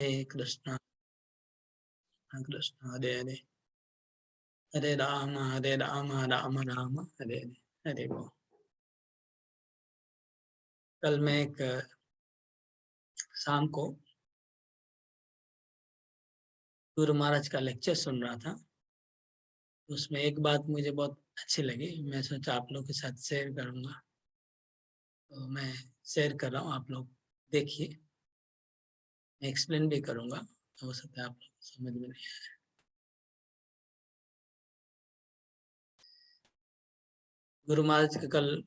हरे कृष्णा कृष्ण हरे हरे, हरे राम राम राम हरे हरे, हरे बोल। कल मैं एक शाम को गुरु महाराज का लेक्चर सुन रहा था। उसमें एक बात मुझे बहुत अच्छी लगी, मैं सोचा आप लोग के साथ शेयर करूंगा। तो मैं शेयर कर रहा हूँ, आप लोग देखिए। मैं एक्सप्लेन भी करूंगा, तो हो सकता है आप लोग समझ में नहीं आए। गुरु महाराज का कल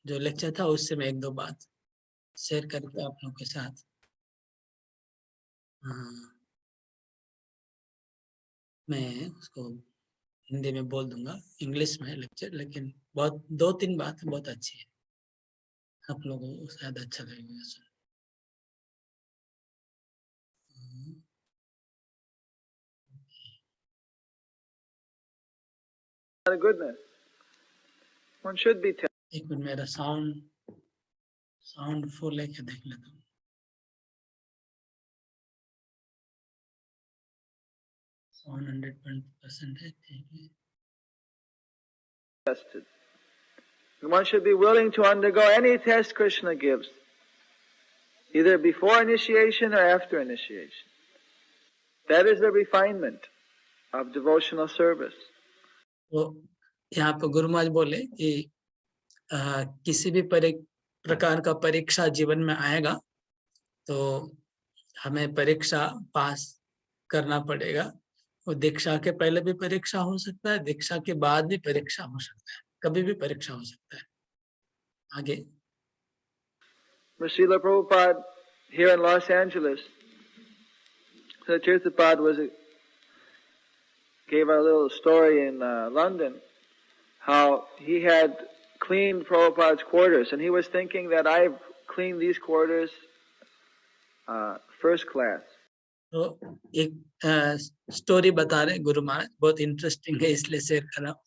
जो लेक्चर था उससे मैं एक दो बात शेयर करके आप लोग के साथ मैं उसको हिंदी में बोल दूंगा, इंग्लिश में लेक्चर, लेकिन बहुत दो तीन बात बहुत अच्छी है, आप लोगों को शायद अच्छा लगेगा सुन। Goodness, one should be. एक मिनट, मेरा साउंड फुल है क्या देख लेता हूँ। साउंड 100% है, ठीक है। Tested. One should be willing to undergo any test Krishna gives, either before initiation or after initiation. That is the refinement of devotional service. तो यहाँ पे गुरु महाराज बोले कि किसी भी प्रकार का परीक्षा जीवन में आएगा तो हमें परीक्षा पास करना पड़ेगा। और दीक्षा के पहले भी परीक्षा हो सकता है, दीक्षा के बाद भी परीक्षा हो सकता है, कभी भी परीक्षा हो सकता है। आगे Srila Prabhupada here in Los Angeles, so Tirthapada gave a little story in London, how he had cleaned Prabhupada's quarters, and he was thinking that I've cleaned these quarters first class. तो एक story बता रहे गुरु महाराज, बहुत interesting है इसलिए share कर रहा हूँ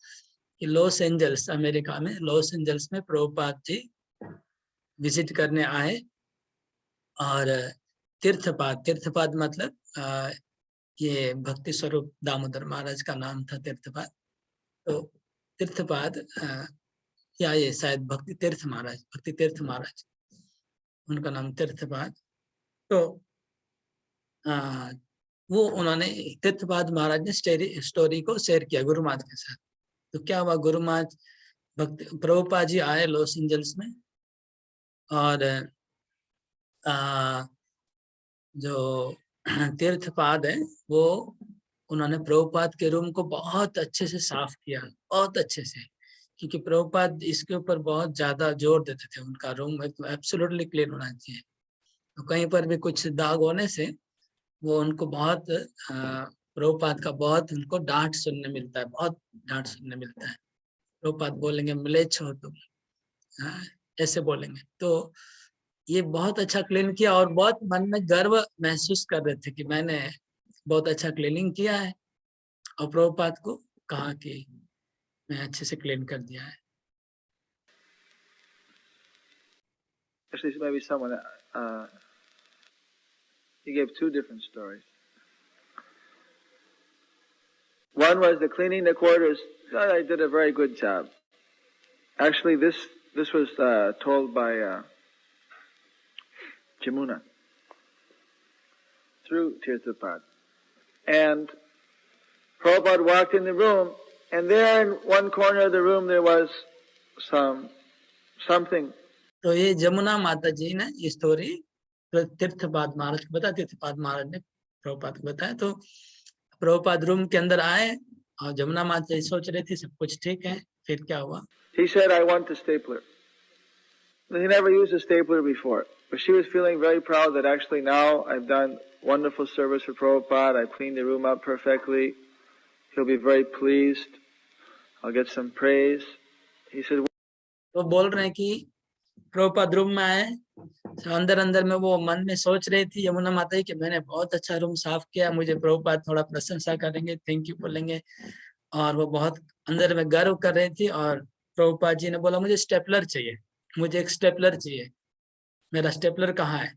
कि लॉस एंजल्स, अमेरिका में लॉस एंजल्स में प्रभुपाद जी विजिट करने आए। और तीर्थपाद मतलब ये भक्ति स्वरूप दामोदर महाराज का नाम था तीर्थपाद। तो तीर्थपाद या ये शायद भक्ति तीर्थ महाराज उनका नाम तीर्थपाद। तो वो उन्होंने तीर्थपाद महाराज ने स्टोरी को शेयर किया गुरु महाराज के साथ। तो क्या हुआ, गुरु महाराज भक्ति प्रभुपाद जी आए लॉस एंजल्स में, और जो तीर्थपाद है वो उन्होंने प्रभुपाद के रूम को बहुत अच्छे से साफ किया, बहुत अच्छे से, क्योंकि प्रभुपाद इसके ऊपर बहुत ज्यादा जोर देते थे, उनका रूम एब्सोल्युटली क्लीन होना चाहिए। तो कहीं पर भी कुछ दाग होने से वो उनको बहुत प्रभुपाद का बहुत उनको डांट सुनने मिलता है, बहुत डांट सुनने मिलता है। प्रभुपाद बोलेंगे म्लेच्छ हो तुम, ऐसे बोलेंगे। तो ये बहुत अच्छा क्लीन किया और बहुत मन में गर्व महसूस कर रहे थे कि मैंने बहुत अच्छा क्लीनिंग किया है, और प्रभुपाद को कहा कि मैं अच्छे से क्लीन कर दिया है। Actually, maybe someone he gave two different stories. One was the cleaning the quarters. God, I did a very good job. Actually, this was told by Jamuna through Tirthapad. And Prabhupada walked in the room, and there in one corner of the room there was something. तो ये जमुना माता जी ने ये story तीर्थपाद महाराज को बताया, तीर्थपाद महाराज ने प्रभुपाद को बताया। तो प्रभुपाद रूम के अंदर आए और जमुना माता जी सोच रही थी सब कुछ ठीक है, फिर क्या हुआ? He said, I want a stapler. He never used a stapler before, but she was feeling very proud that actually now I've done wonderful service for Prabhupada, I've cleaned the room up perfectly, he'll be very pleased, I'll get some praise. He said, तो बोल रहे हैं कि Prabhupada room में आए, अंदर अंदर में वो मन में सोच रही थी यमुना माता जी कि मैंने बहुत अच्छा रूम साफ किया, मुझे प्रभुपाद थोड़ा प्रशंसा करेंगे, थैंक यू बोलेंगे। और वो बहुत अंदर में गर्व कर रही थी। और प्रभुपाद जी ने बोला मुझे स्टेपलर चाहिए, मुझे एक स्टेपलर चाहिए, मेरा स्टेपलर कहाँ है,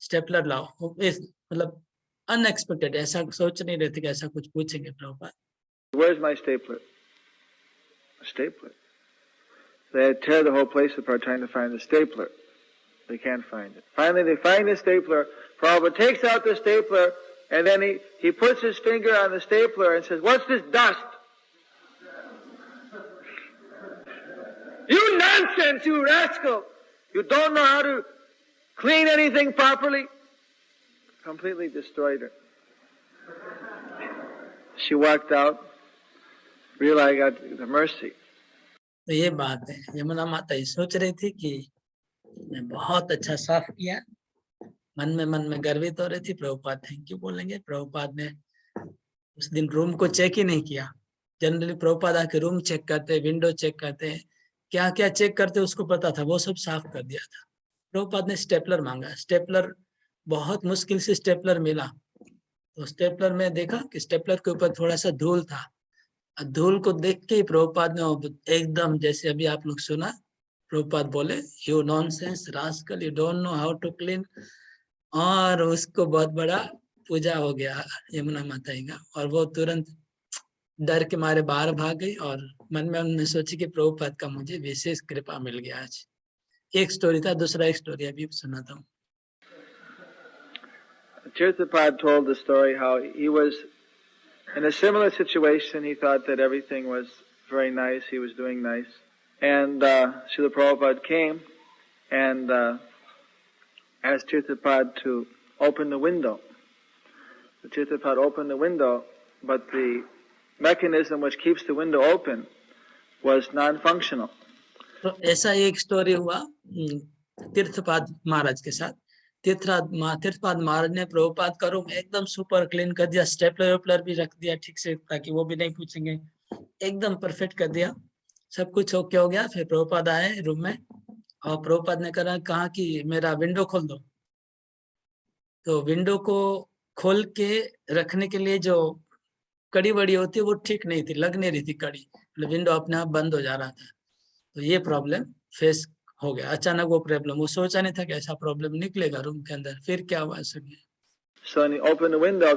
स्टेपलर लाओ। मतलब अनएक्सपेक्टेड, ऐसा सोच नहीं रहे थे कि ऐसा कुछ पूछेंगे Prabhupada. Where's my stapler? A stapler. They tear the whole place apart trying to find the stapler. They can't find it. Finally, they find the stapler. Prabhupada takes out the stapler, and then he puts his finger on the stapler and says, "What's this dust?" "You nonsense, you rascal! You don't know how to clean anything properly." Completely destroyed her. She walked out, realized I got the mercy. तो ये बात है, यमुना माता ये सोच रही थी कि मैं बहुत अच्छा साफ किया, मन में गर्वित हो रही थी। प्रभुपाद थैंक यू बोलेंगे। प्रभुपाद ने उस दिन रूम को चेक ही नहीं किया। जनरली प्रभुपाद आके रूम चेक करते, विंडो चेक करते, क्या क्या चेक करते उसको पता था, वो सब साफ कर दिया था। प्रभुपाद ने स्टेपलर मांगा, स्टेपलर बहुत मुश्किल से स्टेपलर मिला। तो स्टेपलर में देखा कि स्टेपलर के ऊपर थोड़ा सा धूल था। धूल को देख के ही प्रभुपाद ने एकदम, जैसे अभी आप लोग सुना, प्रभुपाद बोले you nonsense rascal, you don't know how to clean, और उसको बहुत बड़ा पूजा हो गया यमुना माता का। और वो तुरंत डर के मारे बाहर भाग गई और मन में उन्होंने सोची कि प्रभुपाद का मुझे विशेष कृपा मिल गया आज। एक स्टोरी था, दूसरा एक स्टोरी अभी सुनाता हूँ। Tirthapada told the story how he was in a similar situation. He thought that everything was very nice, he was doing nice. And Srila Prabhupada came and asked Tirthapada to open the window. The Tirthapada opened the window, but the mechanism which keeps the window open was non-functional. तो ऐसा एक story हुआ तीर्थपाद महाराज के साथ। तीर्थपाद महाराज ने प्रभुपाद का room एकदम super clean कर दिया, स्टेपलर वेपलर भी रख दिया ठीक से, ताकि वो भी नहीं पूछेंगे, एकदम परफेक्ट कर दिया, सब कुछ ओके हो गया। फिर प्रभुपाद आए रूम में और प्रभुपाद ने कहा कि मेरा विंडो खोल दो। तो विंडो को खोल के रखने के लिए जो कड़ी वड़ी होती है वो ठीक नहीं थी, लग नहीं रही थी कड़ी, विंडो अपने आप बंद हो जा रहा था। तो ये प्रॉब्लम फेस हो गया अचानक। वो प्रॉब्लम वो सोचा नहीं था कि ऐसा प्रॉब्लम निकलेगा रूम के अंदर। फिर क्या हुआ सुनिए। So when he opened the window,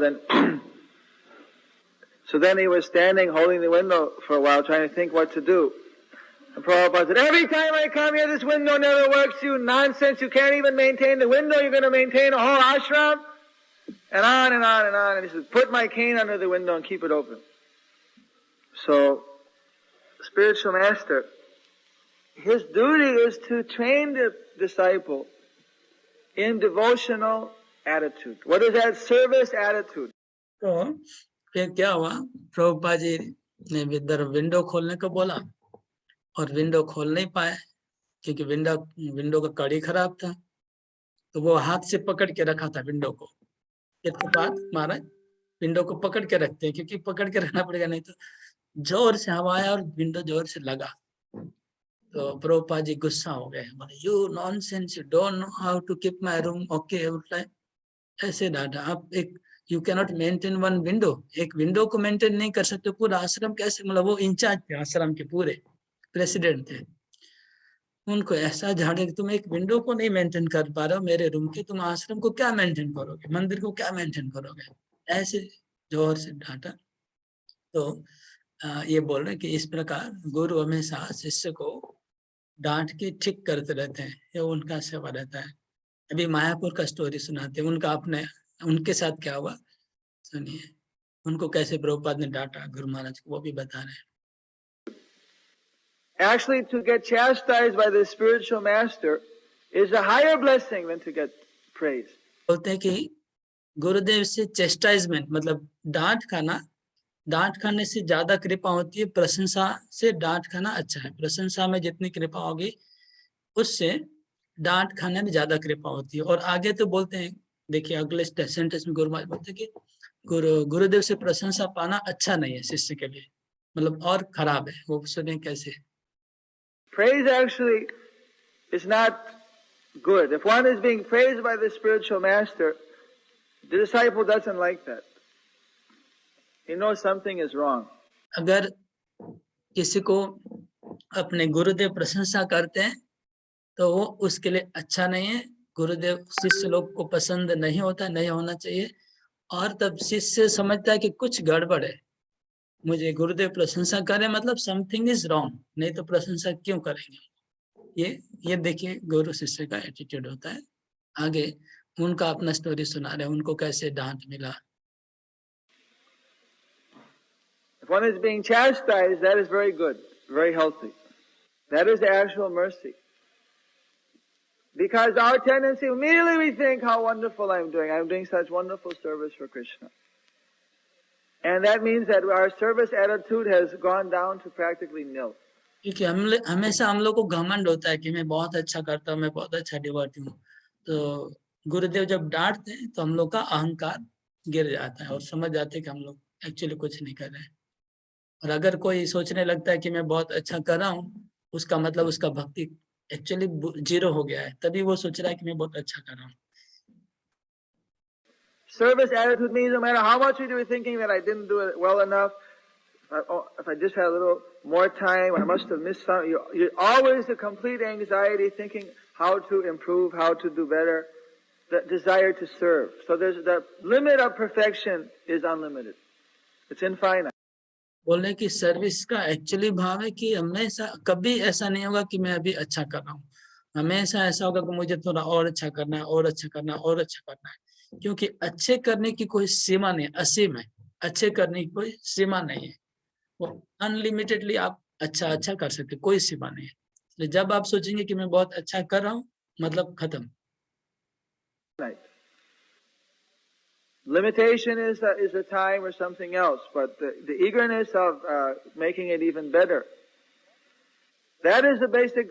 then he was standing holding the window for a while trying to think what to do. And Prabhupada said, "Every time I come here, this window never works. You nonsense. You can't even maintain the window. You're going to maintain a whole ashram?" And on and on and on. And he said, "Put my cane under the window and keep it open." So, spiritual master, his duty is to train the disciple in devotional attitude. What is that? Service attitude. तो फिर क्या हुआ, प्रभुपाद जी ने इधर window खोलने को बोला और विंडो खोल नहीं पाए क्योंकि विंडो का कड़ी खराब था। तो वो हाथ से पकड़ के रखा था विंडो को। तीर्थपाद महाराज विंडो को पकड़ के रखते हैं क्योंकि पकड़ के रखना पड़ेगा, नहीं तो जोर से हवा आया और विंडो जोर से लगा। तो प्रभुपाद जी गुस्सा हो गए, बोले you nonsense, you don't know how to keep my room okay. ऐसे डांटा, आप एक you can not maintain one window, एक विंडो को मेंटेन नहीं कर सकते, पूरा आश्रम कैसे, मतलब वो इंचार्ज थे आश्रम के, पूरे प्रेसिडेंट थे। उनको ऐसा झाड़े कि तुम एक विंडो को नहीं मेंटेन कर पा रहे हो मेरे रूम के, तुम आश्रम को क्या मेंटेन करोगे, मंदिर को क्या मेंटेन करोगे, ऐसे जोर से डांटा। तो ये बोल रहे कि इस प्रकार गुरु हमेशा शिष्य को डांट के ठीक करते रहते हैं, ये उनका सेवा रहता है। अभी मायापुर का स्टोरी सुनाते हैं, उनके साथ क्या हुआ सुनिए, उनको कैसे प्रभुपाद ने डांटा गुरु महाराज को, वो भी बता रहे हैं। Actually, to get chastised by the spiritual master is a higher blessing than to get praise. बोलते हैं कि गुरुदेव से चेस्टाइजमेंट मतलब डांट खाने से ज्यादा कृपा होती है, प्रशंसा से डांट खाना अच्छा है। प्रशंसा में जितनी कृपा होगी उससे डांट खाने में ज्यादा कृपा होती है। और आगे तो बोलते हैं, देखिए अगले सेंटेंस में गुरु महाराज बोलते हैं कि गुरुदेव से प्रशंसा पाना अच्छा नहीं है शिष्य के लिए, मतलब और खराब है। वो सुने कैसे। Praise actually is not good. If one is being praised by the spiritual master, the disciple doesn't like that. He knows something is wrong. अगर किसी को अपने गुरुदेव प्रशंसा करते हैं तो वो उसके लिए अच्छा नहीं है। गुरुदेव शिष्य लोग को पसंद नहीं होता, नहीं होना चाहिए। और तब शिष्य समझता है कि कुछ गड़बड़ है, मुझे गुरुदेव प्रशंसा करें मतलब समथिंग इज रॉन्ग, नहीं तो प्रशंसा क्यों करेंगे। ये देखिए गुरु शिष्य का एटीट्यूड होता है। आगे उनका अपना स्टोरी सुना रहे, उनको कैसे डांट मिला। If one is being chastised, that is very good, very healthy. That is the actual mercy. Because our tendency, immediately we think how wonderful I'm doing such wonderful service for Krishna. And that means that our service attitude has gone down to practically nil. क्योंकि हमेशा हम लोग को घमंड होता है कि मैं बहुत अच्छा करता हूँ, मैं बहुत अच्छा डिवोटी हूँ। तो गुरुदेव जब डांटते हैं तो हम लोग का अहंकार गिर जाता है और समझ जाते हैं कि हम लोग एक्चुअली कुछ नहीं कर रहे हैं। और अगर कोई सोचने लगता है कि मैं बहुत अच्छा कर रहा हूँ, उसका मतलब उसका भक्ति एक्चुअली जीरो हो गया है, तभी वो सोच रहा है कि मैं बहुत अच्छा कर रहा हूँ। Service attitude means no matter how much we do, thinking that I didn't do it well enough, if I just had a little more time, I must have missed something. You're always the complete anxiety, thinking how to improve, how to do better, the desire to serve. So there's the limit of perfection is unlimited. It's infinite. बोलने की service का actually भाव है कि हमेशा कभी ऐसा नहीं होगा कि मैं अभी अच्छा कर रहा हूँ, हमेशा ऐसा होगा कि मुझे थोड़ा और अच्छा करना है, और अच्छा करना है, और अच्छा करना है। क्योंकि अच्छे करने की कोई सीमा नहीं, असीम है। अच्छे करने की कोई सीमा नहीं है, वो अनलिमिटेडली आप अच्छा कर सकते, कोई सीमा नहीं है। तो जब आप सोचेंगे कि मैं बहुत अच्छा कर रहा हूँ, मतलब खत्म। Limitation is a time or something else, but the eagerness of making it even better, that is the basic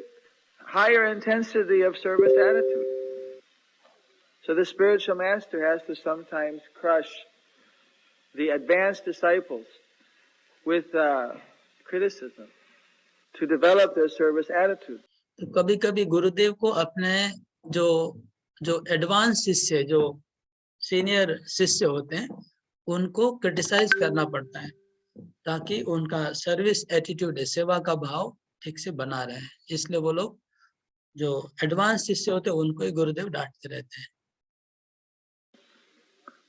higher intensity of service attitude. So the spiritual master has to sometimes crush the advanced disciples with criticism to develop their service attitude. तो कभी-कभी गुरुदेव को अपने जो advance शिष्य, जो senior शिष्य होते हैं, उनको क्रिटिसाइज करना पड़ता है ताकि उनका सर्विस एटीट्यूड है, सेवा का भाव ठीक से बना रहे। इसलिए वो लोग जो एडवांस शिष्य होते हैं उनको ही गुरुदेव डांटते रहते हैं।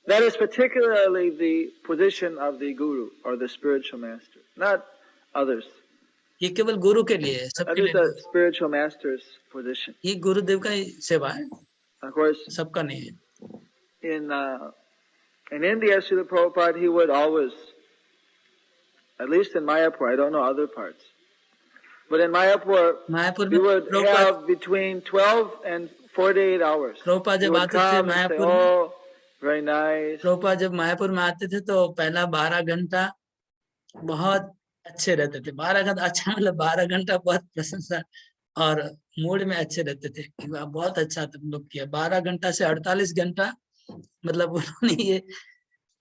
That is particularly the position of the guru or the spiritual master, not others. ये केवल गुरु के लिए है, सबके लिए That is the spiritual master's position. ये गुरुदेव का ही सेवा है, of course, सबका नहीं है। In India, Srila Prabhupada, he would always, at least in Mayapur, I don't know other parts, but in Mayapur he would have between 12 and 48 hours. Prabhupada He जब would आते थे come and say, Mayapur oh, very nice. Prabhupada जब मायापुर में आते थे तो पहला 12 घंटा बहुत अच्छे रहते थे। 12 घंटा अच्छा मतलब 12 घंटा बहुत प्रशंसा और मूड में अच्छे रहते थे, बहुत अच्छा तुम लोग किया। 12 घंटा से 48 घंटा मतलब उन्होंने ये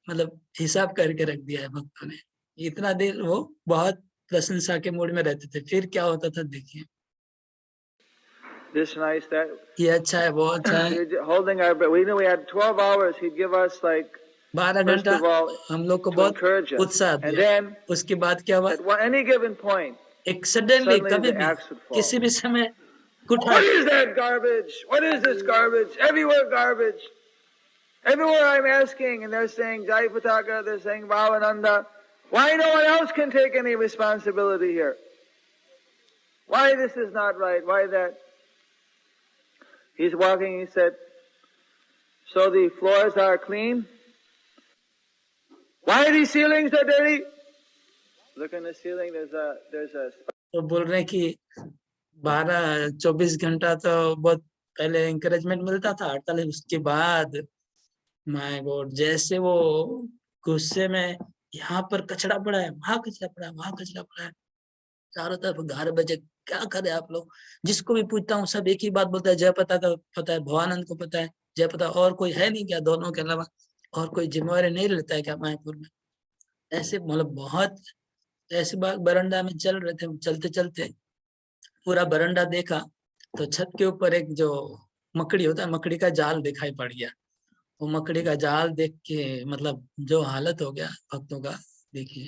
मतलब हिसाब करके रख दिया है भक्तों ने। इतना देर वो बहुत प्रशंसा के मूड में रहते थे। फिर क्या होता था देखिए। This nice, that. ये अच्छा है, वो अच्छा है। Holding our breath. We knew we had 12 hours. He'd give us like 12 घंटा हम लोग को बहुत उत्साह दिया। उसके बाद क्या हुआ? At any given point, एक सडनली कभी भी किसी भी समय What is that garbage? What is this garbage? Everywhere garbage. Everywhere I'm asking, and they're saying Jai Pataka, they're saying Bhavananda. Why no one else can take any responsibility here? Why this is not right? Why that? He's walking, he said, so the floors are clean? Why are these ceilings so dirty? Look in the ceiling, there's a... तो बोल रहे कि 12-24 घंटा तो बहुत पहले encouragement मिलता था, 48 उसके बाद माय गॉड, जैसे वो गुस्से में यहाँ पर कचरा पड़ा है, वहां कचरा पड़ा है, वहां कचरा पड़ा है, चारों तरफ गार्बेज है, क्या करे आप लोग। जिसको भी पूछता हूँ सब एक ही बात बोलता है, जय पता का पता है, भवानंद को पता है, जय पता, और कोई है नहीं क्या दोनों के अलावा? और कोई जिम्मेवारी नहीं लेता है क्या मायापुर में? ऐसे मतलब बहुत ऐसे बरंडा में चल रहे थे, चलते चलते पूरा बरंडा देखा तो छत के ऊपर एक जो मकड़ी होता है, मकड़ी का जाल दिखाई पड़ गया। वो मकड़ी का जाल देख के मतलब जो हालत हो गया भक्तों का देखिए।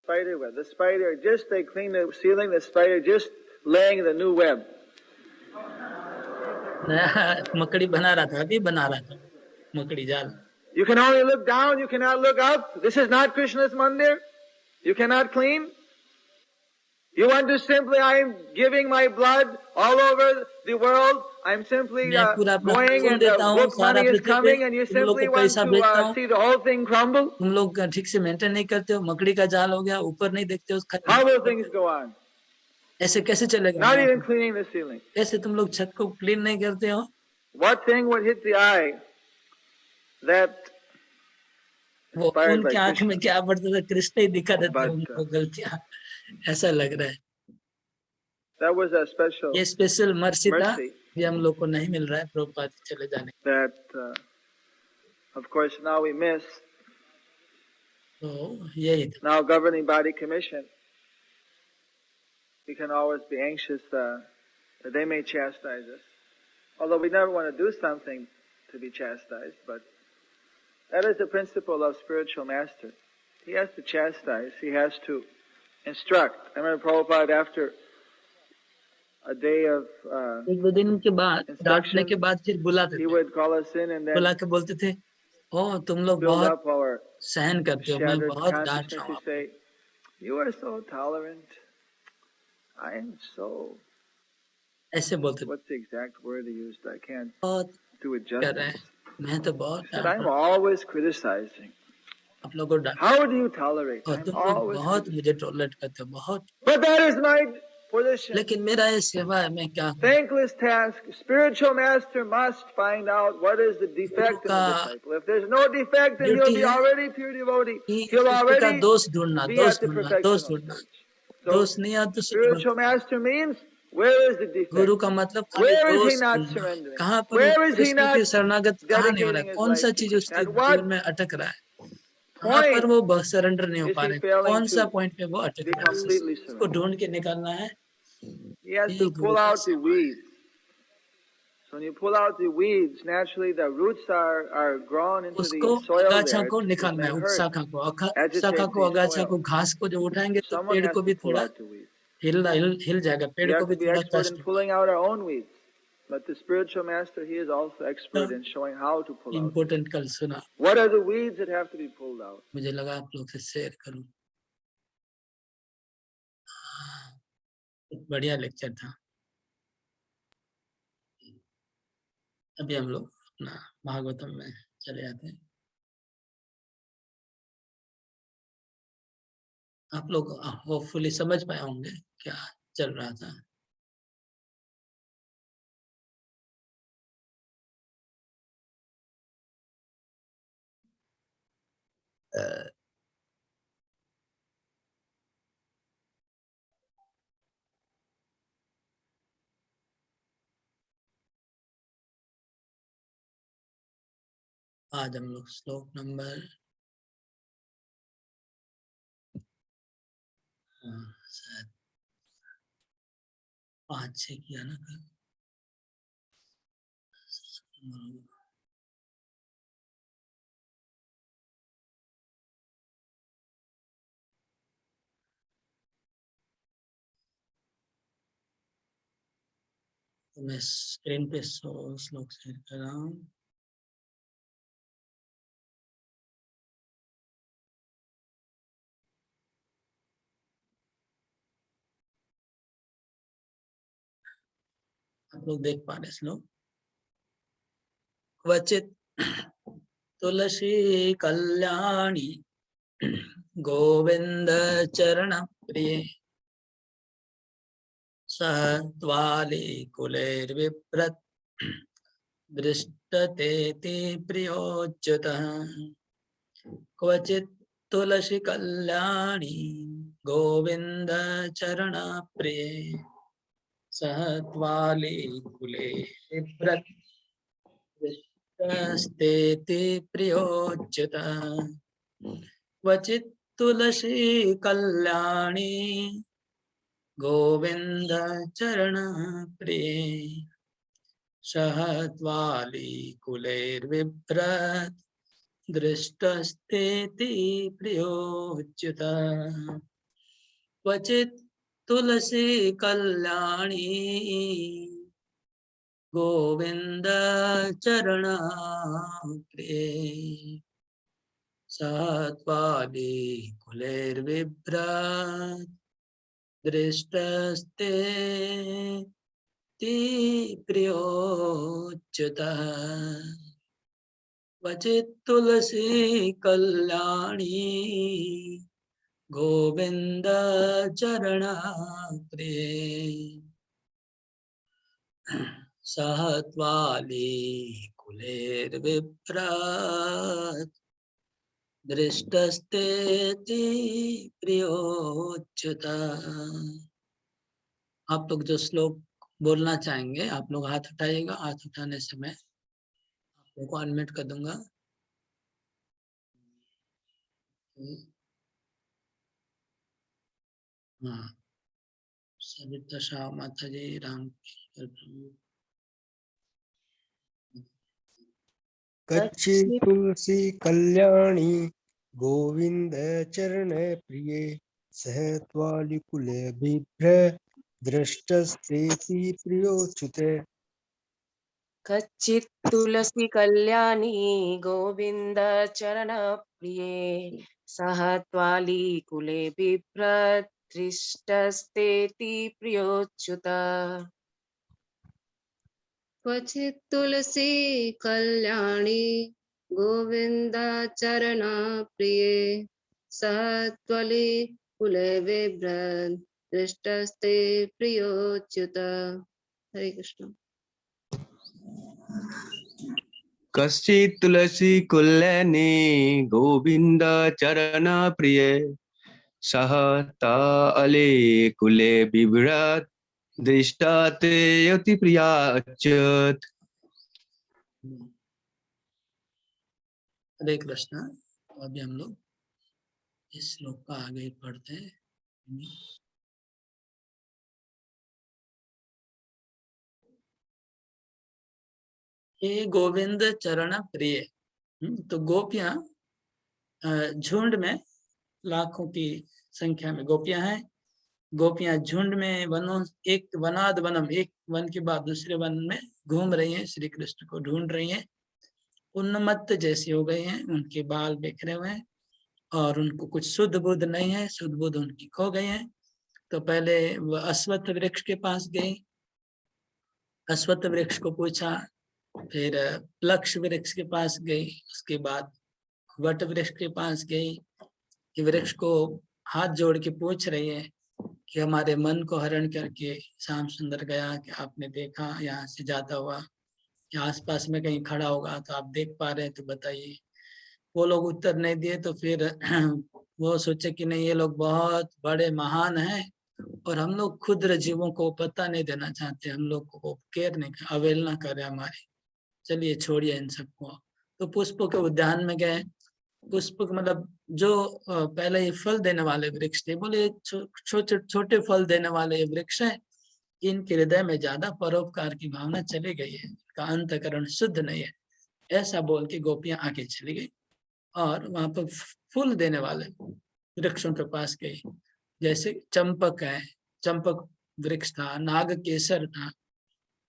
Spider web. The spider just, they clean the ceiling, the spider just laying the new web. नया मकड़ी बना रहा था, अभी बना रहा था मकड़ी जाल। You can only look down, you cannot look up. This is not Krishna's mandir. You cannot clean. You want to simply, I'm giving my blood all over the world. I'm simply मैं पूरा अपना going खून and देता हूँ book सारा money is पृथ्वी पे, coming and you तुम लोग को simply want पैसा भेजता to हूँ, see the whole thing crumble. तुम लोग ठीक से मेंटेन नहीं करते हो, मकड़ी का जाल हो गया, ऊपर नहीं देखते हो, How will things go on? ऐसे कैसे चलेगा? Not even cleaning the ceiling. कैसे तुम लोग छत को क्लीन नहीं करते हो? What thing would hit the eye that वो inspired उनके by आंख में Krishna? क्या पड़ता था, कृष्ण ही दिखा देते हैं But उनको गलतियां, ऐसा लग रहा है। that was a special ये स्पेशल मर्सी था, mercy ये हम लोग को नहीं मिल रहा है प्रभुपाद के चले जाने। that, of course, now we miss. तो यही था। Now governing body commission, we can always be anxious that they may chastise us. Although we never want to do something to be chastised, but that is the principle of spiritual master. He has to chastise, he has to instruct. I remember Prabhupada after a day of एक दो दिन के बाद डांटने के बाद फिर बुलाते he थे, would call us in and then बुला के बोलते थे, ओ तुम लोग build बहुत up our सहन करते हो, मैं shattered बहुत डांट consciousness. रहा हूँ He say, you are so tolerant. I am so, ऐसे बोलते थे, what's the exact word he used? I can't बहुत do it कर रहे justice. हैं, मैं तो बहुत He said, डांट I'm रहा हूँ, always criticizing. आप लोगों को डांट, How do you tolerate? और I'm तुम लोग always बहुत criticizing. मुझे टॉलरेट करते हो, बहुत, But that is my position. लेकिन मेरा ये सेवा है, मैं क्या करूं? Thankless task. Spiritual master must find out what is the defect in the disciple. If there's no defect, then he'll duty be है already pure devotee. कि He'll उसका already दोष ढूंढना, be दोष at the ढूंढना, दोष perfectional ढूंढना, stage. So, दोष नहीं आता तो spiritual master means, where is the Guru defect? का मतलब खाली Where is he दोष not ढूंढना, surrendering? कहाँ पर Where is he Krishna not के शरणागत कहाँ नहीं हो रहा है, dedicating his कौन सा life to चीज Krishna? उसके At what जीवन में अटक रहा है, कहाँ पर point वो सरेंडर नहीं हो is पा he रहे, failing कौन सा to पॉइंट पे वो अटक be रहा है, completely उसको surrendered? ढूंढ के निकालना है, He has यही to गुरु pull का out the सेवा है। weeds. So when you pull out the weeds, naturally the roots are grown into उसको the soil अगाछा there. को It निकालना may है, hurt, उपशाखा को, उपशाखा agitate को, the अगाछा को, soil. घास को जो उठाएंगे तो Someone पेड़ has को to भी pull थोड़ा out the weeds. हिल जाएगा, पेड़ We को have भी to be थोड़ा expert कष्ट in होगा। pulling out our own weeds. But the spiritual master, he is also expert in showing how to pull out. Important कल सुना, What are the weeds that have to be pulled out? मुझे लगा आप लोग से share करूं, बढ़िया lecture था। अभी हम लोग अपना भागवतम में चले जाते हैं। आप लोग होपफुली समझ पाए होंगे क्या चल रहा था। आज हम लोग श्लोक नंबर शायद 5-6 किया ना कल। तो मैं स्क्रीन पे श्लोक शेयर कर रहा हूँ। आप लोग देख पा रहे श्लोक। क्वचित तुलसी कल्याणी गोविंद चरण प्रिय सत्वाली कुलैर्विप्रत दृष्टतेति प्रियोच्युतः। क्वचित् तुलसी कल्याणी गोविंद चरण प्रिय सत्वाली कुलैर्विप्रत दृष्टस्तेति प्रियोच्युतः। क्वचित् तुलसी कल्याणी गोविंद चरण प्रिय सहत्वाली कुलैर्विभ्रत दृष्टस्तेति प्रियोच्युतः। क्वचित् तुलसी कल्याणी गोविंद चरण प्रिय सत्वादी कुलेर्विभ्राट दृष्टस्ते ती प्रियोच्युतः क्वचित् तुलसी कल्याणी गोविंद चरण प्रिय सहत्वाली कुलेर्विभ्राट दृष्टस्तेति प्रियोच्युतः। आप लोग जो श्लोक बोलना चाहेंगे आप लोग हाथ उठाइएगा। हाथ उठाने से मैं आप लोग को अनम्यूट कर दूंगा। हाँ, सविता शाह माता जी, राम कच्ची तुलसी कल्याणी गोविंद चरण प्रिये सहत्वाली कुले बिभ्र दृष्टस्तेति प्रियोच्युते। कच्चित् तुलसी कल्याणी गोविंद चरण प्रिये सहत्वाली कुले बिभ्रत् दृष्टस्तेति प्रियोच्युता। क्वचित् तुलसी कल्याणी गोविंद चरण प्रिये सहत्वली कुले बिभ्रत् दृष्टस्ते प्रियोच्युत। हरे कृष्ण। कश्चित् तुलसी कल्याणी गोविंद चरण प्रिये सहताले कुले बिभ्रत् दृष्टस्ते अति प्रियाच्युत। हरे कृष्ण। अभी हम लोग इस श्लोक का आगे पढ़ते हैं। हे गोविंद चरण प्रिय। तो गोपियां झुंड में लाखों की संख्या में गोपियां हैं। गोपियां झुंड में वनों एक वनाद वनम, एक वन के बाद दूसरे वन में घूम रही हैं, श्री कृष्ण को ढूंढ रही हैं। उन्मत्त जैसी हो गई हैं, उनके बाल बिखरे हुए हैं और उनको कुछ शुद्ध बुद्ध नहीं है, शुद्ध बुद्ध उनकी खो गई है। तो पहले वह अश्वत्थ वृक्ष के पास गई, अश्वत्थ वृक्ष को पूछा, फिर प्लक्ष वृक्ष के पास गई, उसके बाद वट वृक्ष के पास गई। कि वृक्ष को हाथ जोड़ के पूछ रही है कि हमारे मन को हरण करके श्याम सुंदर गया, कि आपने देखा यहाँ से जाता हुआ या आसपास में कहीं खड़ा होगा तो आप देख पा रहे हैं तो बताइए। वो लोग उत्तर नहीं दिए तो फिर वो सोचे कि नहीं, ये लोग बहुत बड़े महान हैं और हम लोग क्षुद्र जीवों को पता नहीं देना चाहते, हम लोग को केयर नहीं, अवहेलना कर रहे हमारी, चलिए छोड़िए इन सबको। तो पुष्पों के उद्यान में गए। पुष्प मतलब जो पहले ये फल देने वाले वृक्ष थे, बोले छोटे फल देने वाले ये वृक्ष है, इनके हृदय में ज्यादा परोपकार की भावना चली गई है, इनका अंतकरण शुद्ध नहीं है। ऐसा बोल के गोपियां आगे चली गई और वहां पर फूल देने वाले वृक्षों के पास गई। जैसे चंपक है, चंपक वृक्ष था, नाग केसर था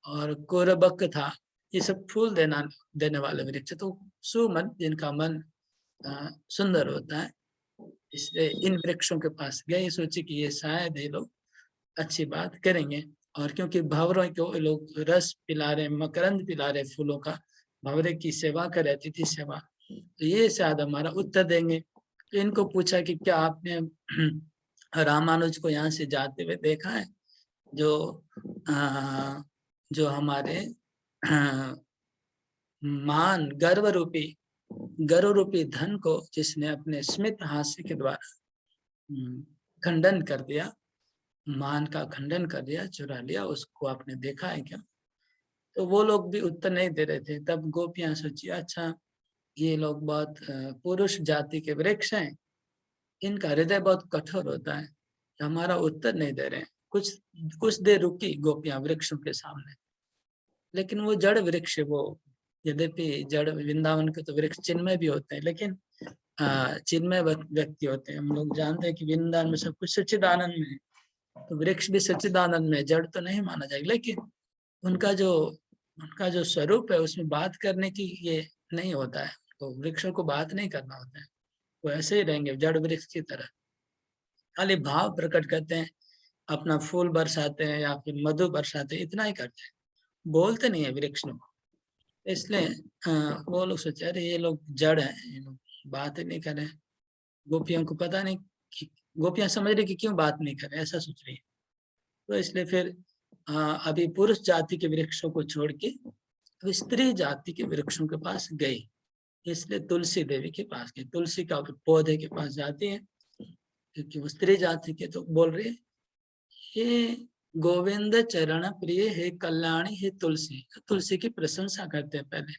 और कोरबक था, ये सब फूल देने वाले वृक्ष। तो सुमन, जिनका मन सुंदर होता है, इसलिए इन वृक्षों के पास गए, सोचे कि ये शायद ये लोग अच्छी बात करेंगे। और क्योंकि भंवरों को लोग रस पिला रहे, मकरंद पिला रहे फूलों का, भंवरे की सेवा कर, अतिथि सेवा, तो ये शायद हमारा उत्तर देंगे। तो इनको पूछा कि क्या आपने रामानुज को यहाँ से जाते हुए देखा है, जो हमारे मान गर्व रूपी धन को जिसने अपने स्मित हास्य के द्वारा खंडन कर दिया, मान का खंडन कर दिया, चुरा लिया, उसको आपने देखा है क्या? तो वो लोग भी उत्तर नहीं दे रहे थे। तब गोपियां सोची, अच्छा ये लोग बहुत पुरुष जाति के वृक्ष हैं, इनका हृदय बहुत कठोर होता है, हमारा उत्तर नहीं दे रहे हैं। कुछ देर रुकी गोपियां वृक्षों के सामने, लेकिन वो जड़ वृक्ष, वो यद्यपि जड़ वृंदावन के तो वृक्ष चिन्मय भी होते हैं, लेकिन चिन्मय व्यक्ति होते हैं। हम लोग जानते हैं कि वृंदावन में सब कुछ सच्चिदानंद में है, तो वृक्ष भी सच्चिदानंद में, जड़ तो नहीं माना जाएगा, लेकिन उनका जो उनका जो स्वरूप है उसमें बात करने की ये नहीं होता है, तो वृक्षों को बात नहीं करना होता है, वो ऐसे ही रहेंगे जड़ वृक्ष की तरह, खाली भाव प्रकट करते हैं, अपना फूल बरसाते हैं या फिर मधु बरसाते हैं, इतना ही करते हैं, बोलते नहीं है वृक्ष को। इसलिए वो लोग सोचे अरे ये लोग जड़ है, ये लोग बात ही नहीं कर रहे। गोपियों को पता नहीं, गोपियां समझ रही कि क्यों बात नहीं कर रहे, ऐसा सोच रही है। तो इसलिए फिर अभी पुरुष जाति के वृक्षों को छोड़ के अभी स्त्री जाति के वृक्षों के पास गई, इसलिए तुलसी देवी के पास गई, तुलसी का पौधे के पास जाती है, क्योंकि वो स्त्री जाति के, तो बोल रही है हे गोविंद चरण प्रिय, हे कल्याणी, हे तुलसी। तुलसी की प्रशंसा करते हैं पहले।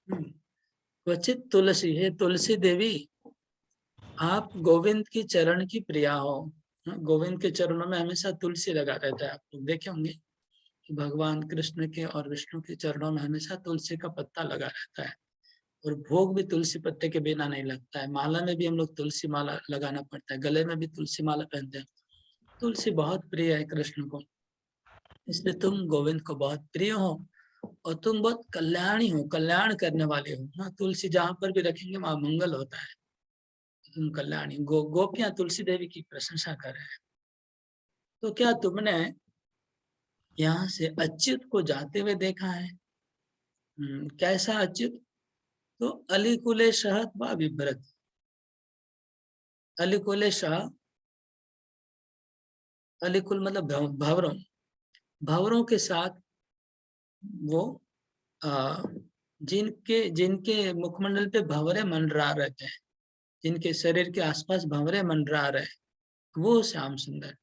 क्वचित तुलसी, हे तुलसी देवी आप गोविंद की चरण की प्रिया हो। गोविंद के चरणों में हमेशा तुलसी लगा रहता है। आप लोग देखे होंगे कि भगवान कृष्ण के और विष्णु के चरणों में हमेशा तुलसी का पत्ता लगा रहता है, और भोग भी तुलसी पत्ते के बिना नहीं लगता है। माला में भी हम लोग तुलसी माला लगाना पड़ता है, गले में भी तुलसी माला पहनते हैं। तुलसी बहुत प्रिय है कृष्ण को, इसलिए तुम गोविंद को बहुत प्रिय हो और तुम बहुत कल्याणी हो, कल्याण करने वाले हो ना। तुलसी जहां पर भी रखेंगे वहां मंगल होता है। तुम कल्याणी, गोपियां तुलसी देवी की प्रशंसा कर रहे हैं। तो क्या तुमने यहाँ से अच्युत को जाते हुए देखा है? कैसा अच्युत? तो अलिकुले शहत व विभ्रत। अलिकुले शाह, अलिकुल मतलब भंवरों, भंवरों के साथ वो जिनके जिनके मुखमंडल पे भंवरे मंडरा रहते हैं, जिनके शरीर के आसपास भंवरे मंडरा रहे, वो श्याम सुंदर।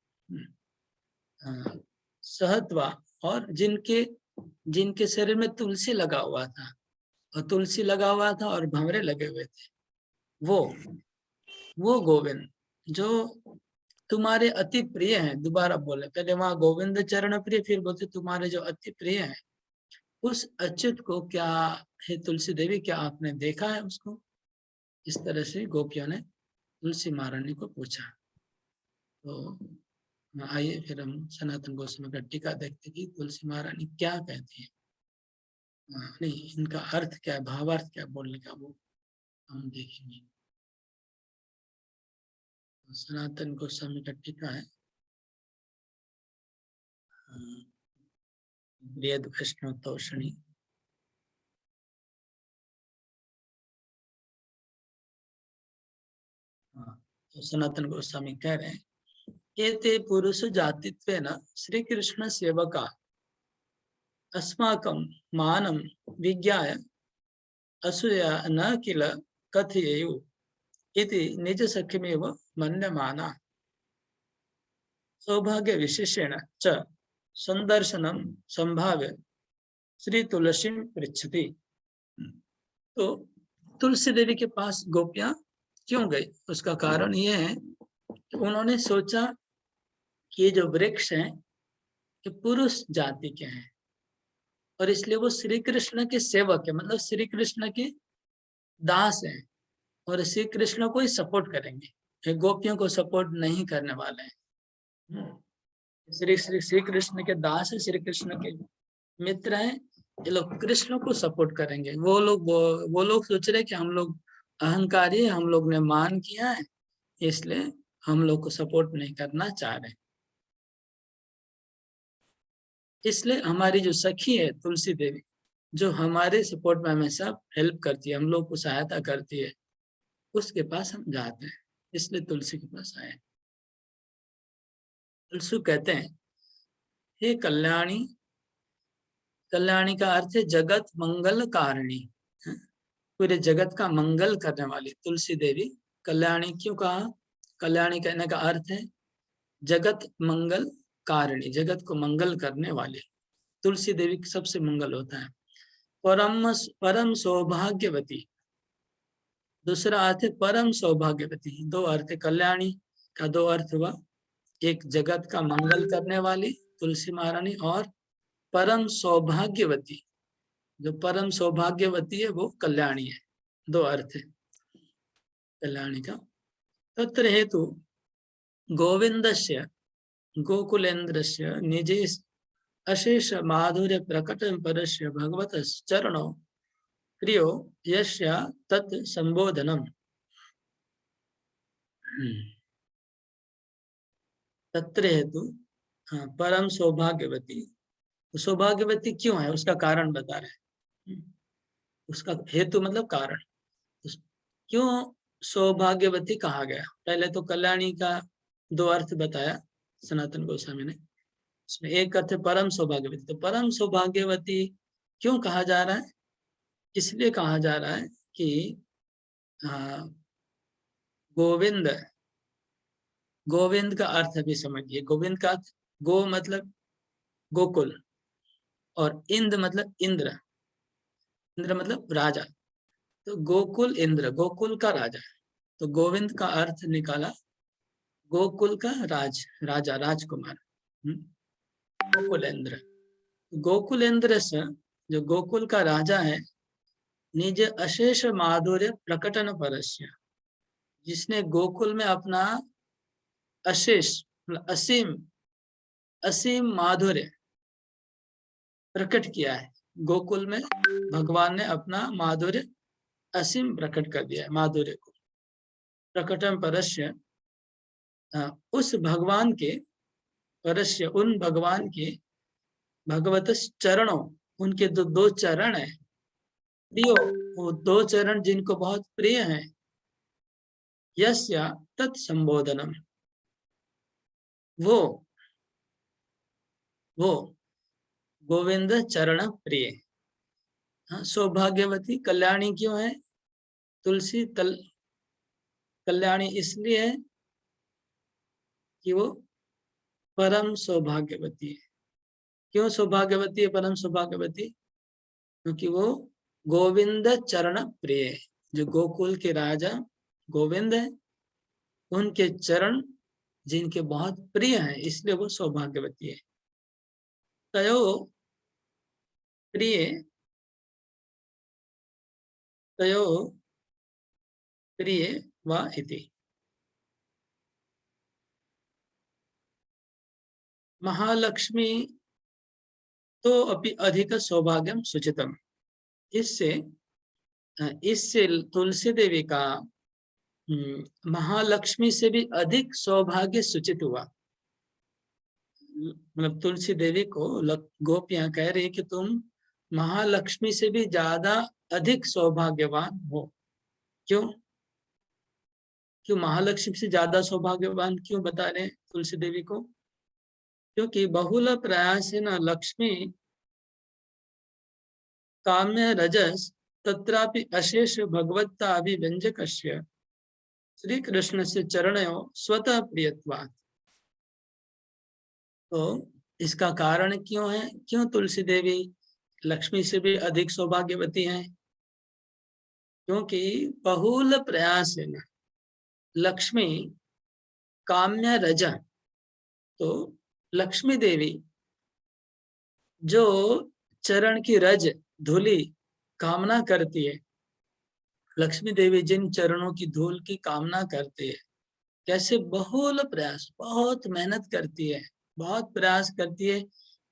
सहत्वा, और जिनके जिनके शरीर में तुलसी लगा हुआ था, और तुलसी लगा हुआ था और भंवरे लगे हुए थे, वो गोविंद जो तुम्हारे अति प्रिय हैं। दोबारा बोले, पहले वहां गोविंद चरण प्रिय, फिर बोलते तुम्हारे जो अति प्रिय हैं, उस अच्युत को क्या हे तुलसी देवी, क्या आपने देखा है उसको? इस तरह से गोपियों ने तुलसी महारानी को पूछा। तो आइए फिर हम सनातन गोस्वामी का टीका देखते कि तुलसी महारानी क्या कहती है। नहीं, इनका अर्थ क्या है, भावार्थ क्या बोलने का, वो हम देखेंगे। सनातन गोस्वामी का टीका है वेद वैष्णव तोषणी। तो सनातन गोस्वामी कह रहे हैं, एते पुरुष जातित्वेन श्री कृष्ण सेवका अस्माकं मानं विज्ञाय असूया न किल कथयेयु इति निज सख्यमेव मन्यमाना। सौभाग्य विशेषेण च संदर्शनम संभाव्य श्री तुलसी पृच्छति। तो तुलसी देवी के पास गोपियां क्यों गई? उसका कारण यह है कि उन्होंने सोचा कि ये जो वृक्ष हैं ये पुरुष जाति के हैं, और इसलिए वो श्री कृष्ण के सेवक है, मतलब श्री कृष्ण के दास हैं, और श्री कृष्ण को ही सपोर्ट करेंगे, ये गोपियों को सपोर्ट नहीं करने वाले हैं। श्री श्री श्री कृष्ण के दास है, श्री कृष्ण के मित्र हैं, ये लोग कृष्ण को सपोर्ट करेंगे। वो लोग सोच रहे कि हम लोग अहंकारी है, हम लोग ने मान किया है, इसलिए हम लोग को सपोर्ट नहीं करना चाह रहे। इसलिए हमारी जो सखी है तुलसी देवी, जो हमारे सपोर्ट में हमेशा हेल्प करती है, हम लोग को सहायता करती है, उसके पास हम जाते हैं, इसलिए तुलसी के पास आए। तुलसी कहते हैं हे कल्याणी, कल्याणी का अर्थ है जगत मंगल कारिणी, पूरे जगत का मंगल करने वाली तुलसी देवी। कल्याणी क्यों कहा? कल्याणी कहने का अर्थ है जगत मंगल कारिणी, जगत को मंगल करने वाली तुलसी देवी सबसे मंगल होता है। परम सौभाग्यवती, दूसरा अर्थ है परम सौभाग्यवती। दो अर्थ है, कल्याणी का दो अर्थ हुआ, एक जगत का मंगल करने वाली तुलसी महारानी, और परम सौभाग्यवती, जो परम सौभाग्यवती है वो कल्याणी है। दो अर्थ है कल्याणी का। तत्र हेतु गोविंदस्य गोकुलेन्द्रस्य अशेष माधुर्य प्रकट परस्य भगवत चरणो प्रियो यस्य तत् संबोधनम। तत्र हेतु परम सौभाग्यवती। सौभाग्यवती क्यों है उसका कारण बता रहे हैं। उसका हेतु मतलब कारण। क्यों सौभाग्यवती कहा गया? पहले तो कल्याणी का दो अर्थ बताया सनातन गोस्वामी ने। इसमें एक अर्थ परम सौभाग्यवती। तो परम सौभाग्यवती क्यों कहा जा रहा है? इसलिए कहा जा रहा है कि गोविंद, गोविंद का अर्थ अभी समझिए। गोविंद का अर्थ, गो मतलब गोकुल और इंद मतलब इंद्र। इंद्र मतलब राजा। तो गोकुल इंद्र, गोकुल का राजा। तो गोविंद का अर्थ निकाला गोकुल का राजा, राजकुमार, गोकुलेंद्र। गोकुलेंद्र से, जो गोकुल का राजा है, निज अशेष माधुर्य प्रकटन परस्य, जिसने गोकुल में अपना अशेष असीम असीम माधुर्य प्रकट किया है। गोकुल में भगवान ने अपना माधुर्य असीम प्रकट कर दिया है। माधुर्य को प्रकटन परस्य, उस भगवान के, परस्य उन भगवान के, भगवत चरणों, उनके दो चरण है, प्रियो, वो दो चरण जिनको बहुत प्रिय हैं, यस्य तत्संबोधनम, वो गोविंद चरण प्रिय। सौभाग्यवती कल्याणी क्यों है? तुलसी कल्याणी इसलिए है कि वो परम सौभाग्यवती है। क्यों सौभाग्यवती है, परम सौभाग्यवती? क्योंकि वो गोविंद चरण प्रिय है। जो गोकुल के राजा गोविंद है, उनके चरण जिनके बहुत प्रिय हैं, इसलिए वो सौभाग्यवती है। तयो प्रिय, तयो प्रिय वा इति। महालक्ष्मी तो अपि अधिक सौभाग्यम सूचितम। इससे तुलसी देवी का महालक्ष्मी से भी अधिक सौभाग्य सूचित हुआ। मतलब तुलसी देवी को गोपियां कह रही कि तुम महालक्ष्मी से भी ज्यादा अधिक सौभाग्यवान हो। क्यों? क्यों महालक्ष्मी से ज्यादा सौभाग्यवान क्यों बता रहे हैं तुलसी देवी को? क्योंकि बहुल प्रयास न लक्ष्मी काम्य रजस तत्रापि अशेष भगवत्ता अभिव्यंजकस्य श्री कृष्ण से चरणयों स्वतः प्रियत्वात्। तो इसका कारण क्यों है? क्यों तुलसी देवी लक्ष्मी से भी अधिक सौभाग्यवती हैं? क्योंकि बहुल प्रयास है ना लक्ष्मी काम्य रजा। तो लक्ष्मी देवी जो चरण की रज धूली कामना करती है, लक्ष्मी देवी जिन चरणों की धूल की कामना करती है, कैसे बहुल प्रयास, बहुत मेहनत करती है, बहुत प्रयास करती है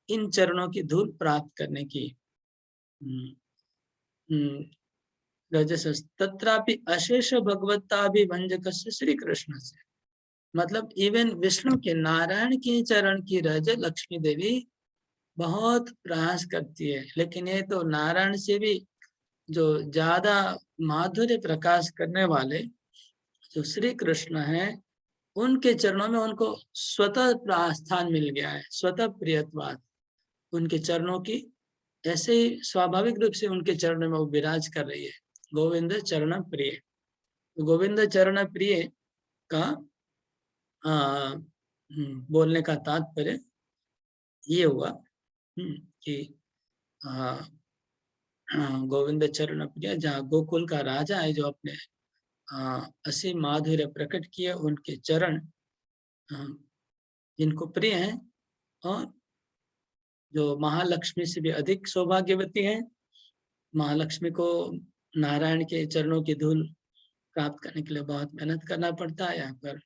इन चरणों की धूल प्राप्त करने की। रजस तत्रापि अशेष भगवत्ताभिभंजक श्री कृष्ण से, मतलब इवन विष्णु के, नारायण के चरण की रज लक्ष्मी देवी बहुत प्रयास करती है। लेकिन ये तो नारायण से भी जो ज्यादा माधुर्य प्रकाश करने वाले जो श्री कृष्ण हैं, उनके चरणों में उनको स्वतः स्थान मिल गया है, स्वतः प्रियत्वाद। उनके चरणों की ऐसे ही स्वाभाविक रूप से उनके चरणों में वो विराज कर रही है। गोविंद चरण प्रिय। गोविंद चरण प्रिय का बोलने का तात्पर्य ये हुआ कि गोविंद चरण प्रिय, जहाँ गोकुल का राजा है जो अपने असीम माधुर्य प्रकट किए, उनके चरण जिनको प्रिय हैं और जो महालक्ष्मी से भी अधिक सौभाग्यवती है। महालक्ष्मी को नारायण के चरणों की धूल प्राप्त करने के लिए बहुत मेहनत करना पड़ता है। यहाँ पर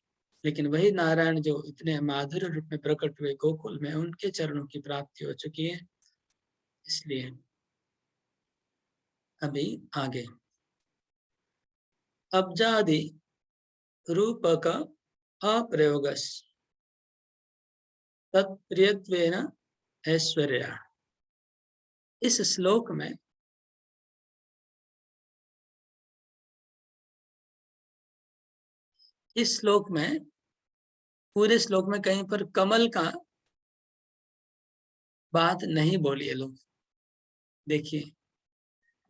लेकिन वही नारायण जो इतने माधुर्य रूप में प्रकट हुए गोकुल में, उनके चरणों की प्राप्ति हो चुकी है। इसलिए अभी आगे अब्जादि रूपक अप्रयोगस तत्प्रियत्वेन ऐश्वर्या। इस श्लोक में पूरे श्लोक में कहीं पर कमल का बात नहीं बोली है लोग। देखिए,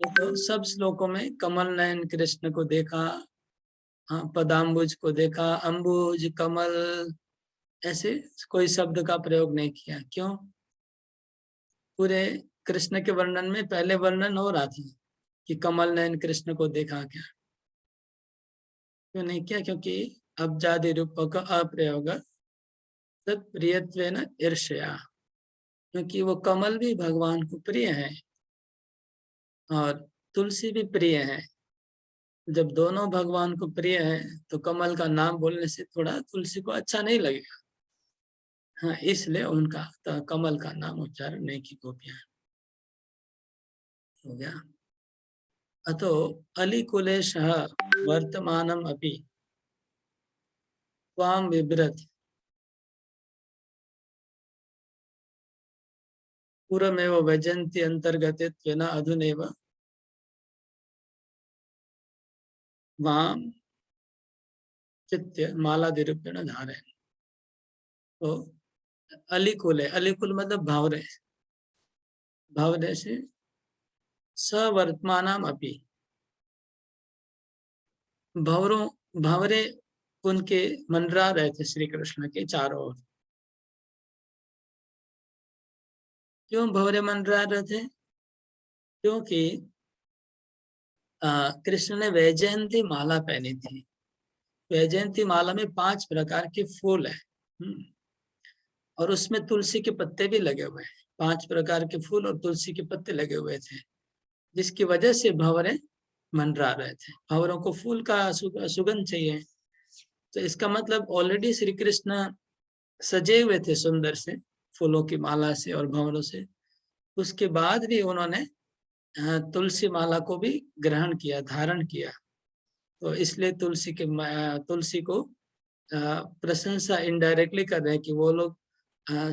तो सब श्लोकों में कमल नयन कृष्ण को देखा, हाँ, पदाम्बुज को देखा, अम्बुज, कमल, ऐसे कोई शब्द का प्रयोग नहीं किया। क्यों? पूरे कृष्ण के वर्णन में पहले वर्णन हो रहा था कि कमल नयन कृष्ण को देखा क्या, क्यों नहीं किया? क्योंकि अब्जादि रूप का अप्रयोग तत् प्रियत्वेन ईर्ष्या, क्योंकि वो कमल भी भगवान को प्रिय है और तुलसी भी प्रिय है। जब दोनों भगवान को प्रिय है तो कमल का नाम बोलने से थोड़ा तुलसी को अच्छा नहीं लगेगा। हाँ, इसलिए उनका तो कमल का नाम उच्चारण नहीं की गोपियां। हो गया। अतो अलिकुलेशः वर्तमानम अपि त्वां बिभ्रति पूर्वमेव वजन्ति अंतर्गतेत्वेन अधुनैव वाम चित्य मालादिरूपेण धारयन्। तो अलिकुल है, अलिकुल मतलब भावरे, भावरे से सवर्तमानम अपि, भवरों भावरे उनके मंडरा रहे थे श्री कृष्ण के चारों ओर। क्यों भवरे मंडरा रहे थे? क्योंकि कृष्ण ने वैजयंती माला पहनी थी। वैजयंती माला में 5 प्रकार के फूल है, और उसमें तुलसी के पत्ते भी लगे हुए हैं। 5 प्रकार के फूल और तुलसी के पत्ते लगे हुए थे, जिसकी वजह से भंवरे मंडरा रहे थे। भंवरों को फूल का सुगंध चाहिए, तो इसका मतलब ऑलरेडी श्री कृष्ण सजे हुए थे सुंदर से फूलों की माला से और भंवरों से। उसके बाद भी उन्होंने तुलसी माला को भी ग्रहण किया, धारण किया। तो इसलिए तुलसी को प्रशंसा इनडायरेक्टली कर रहे हैं कि वो लोग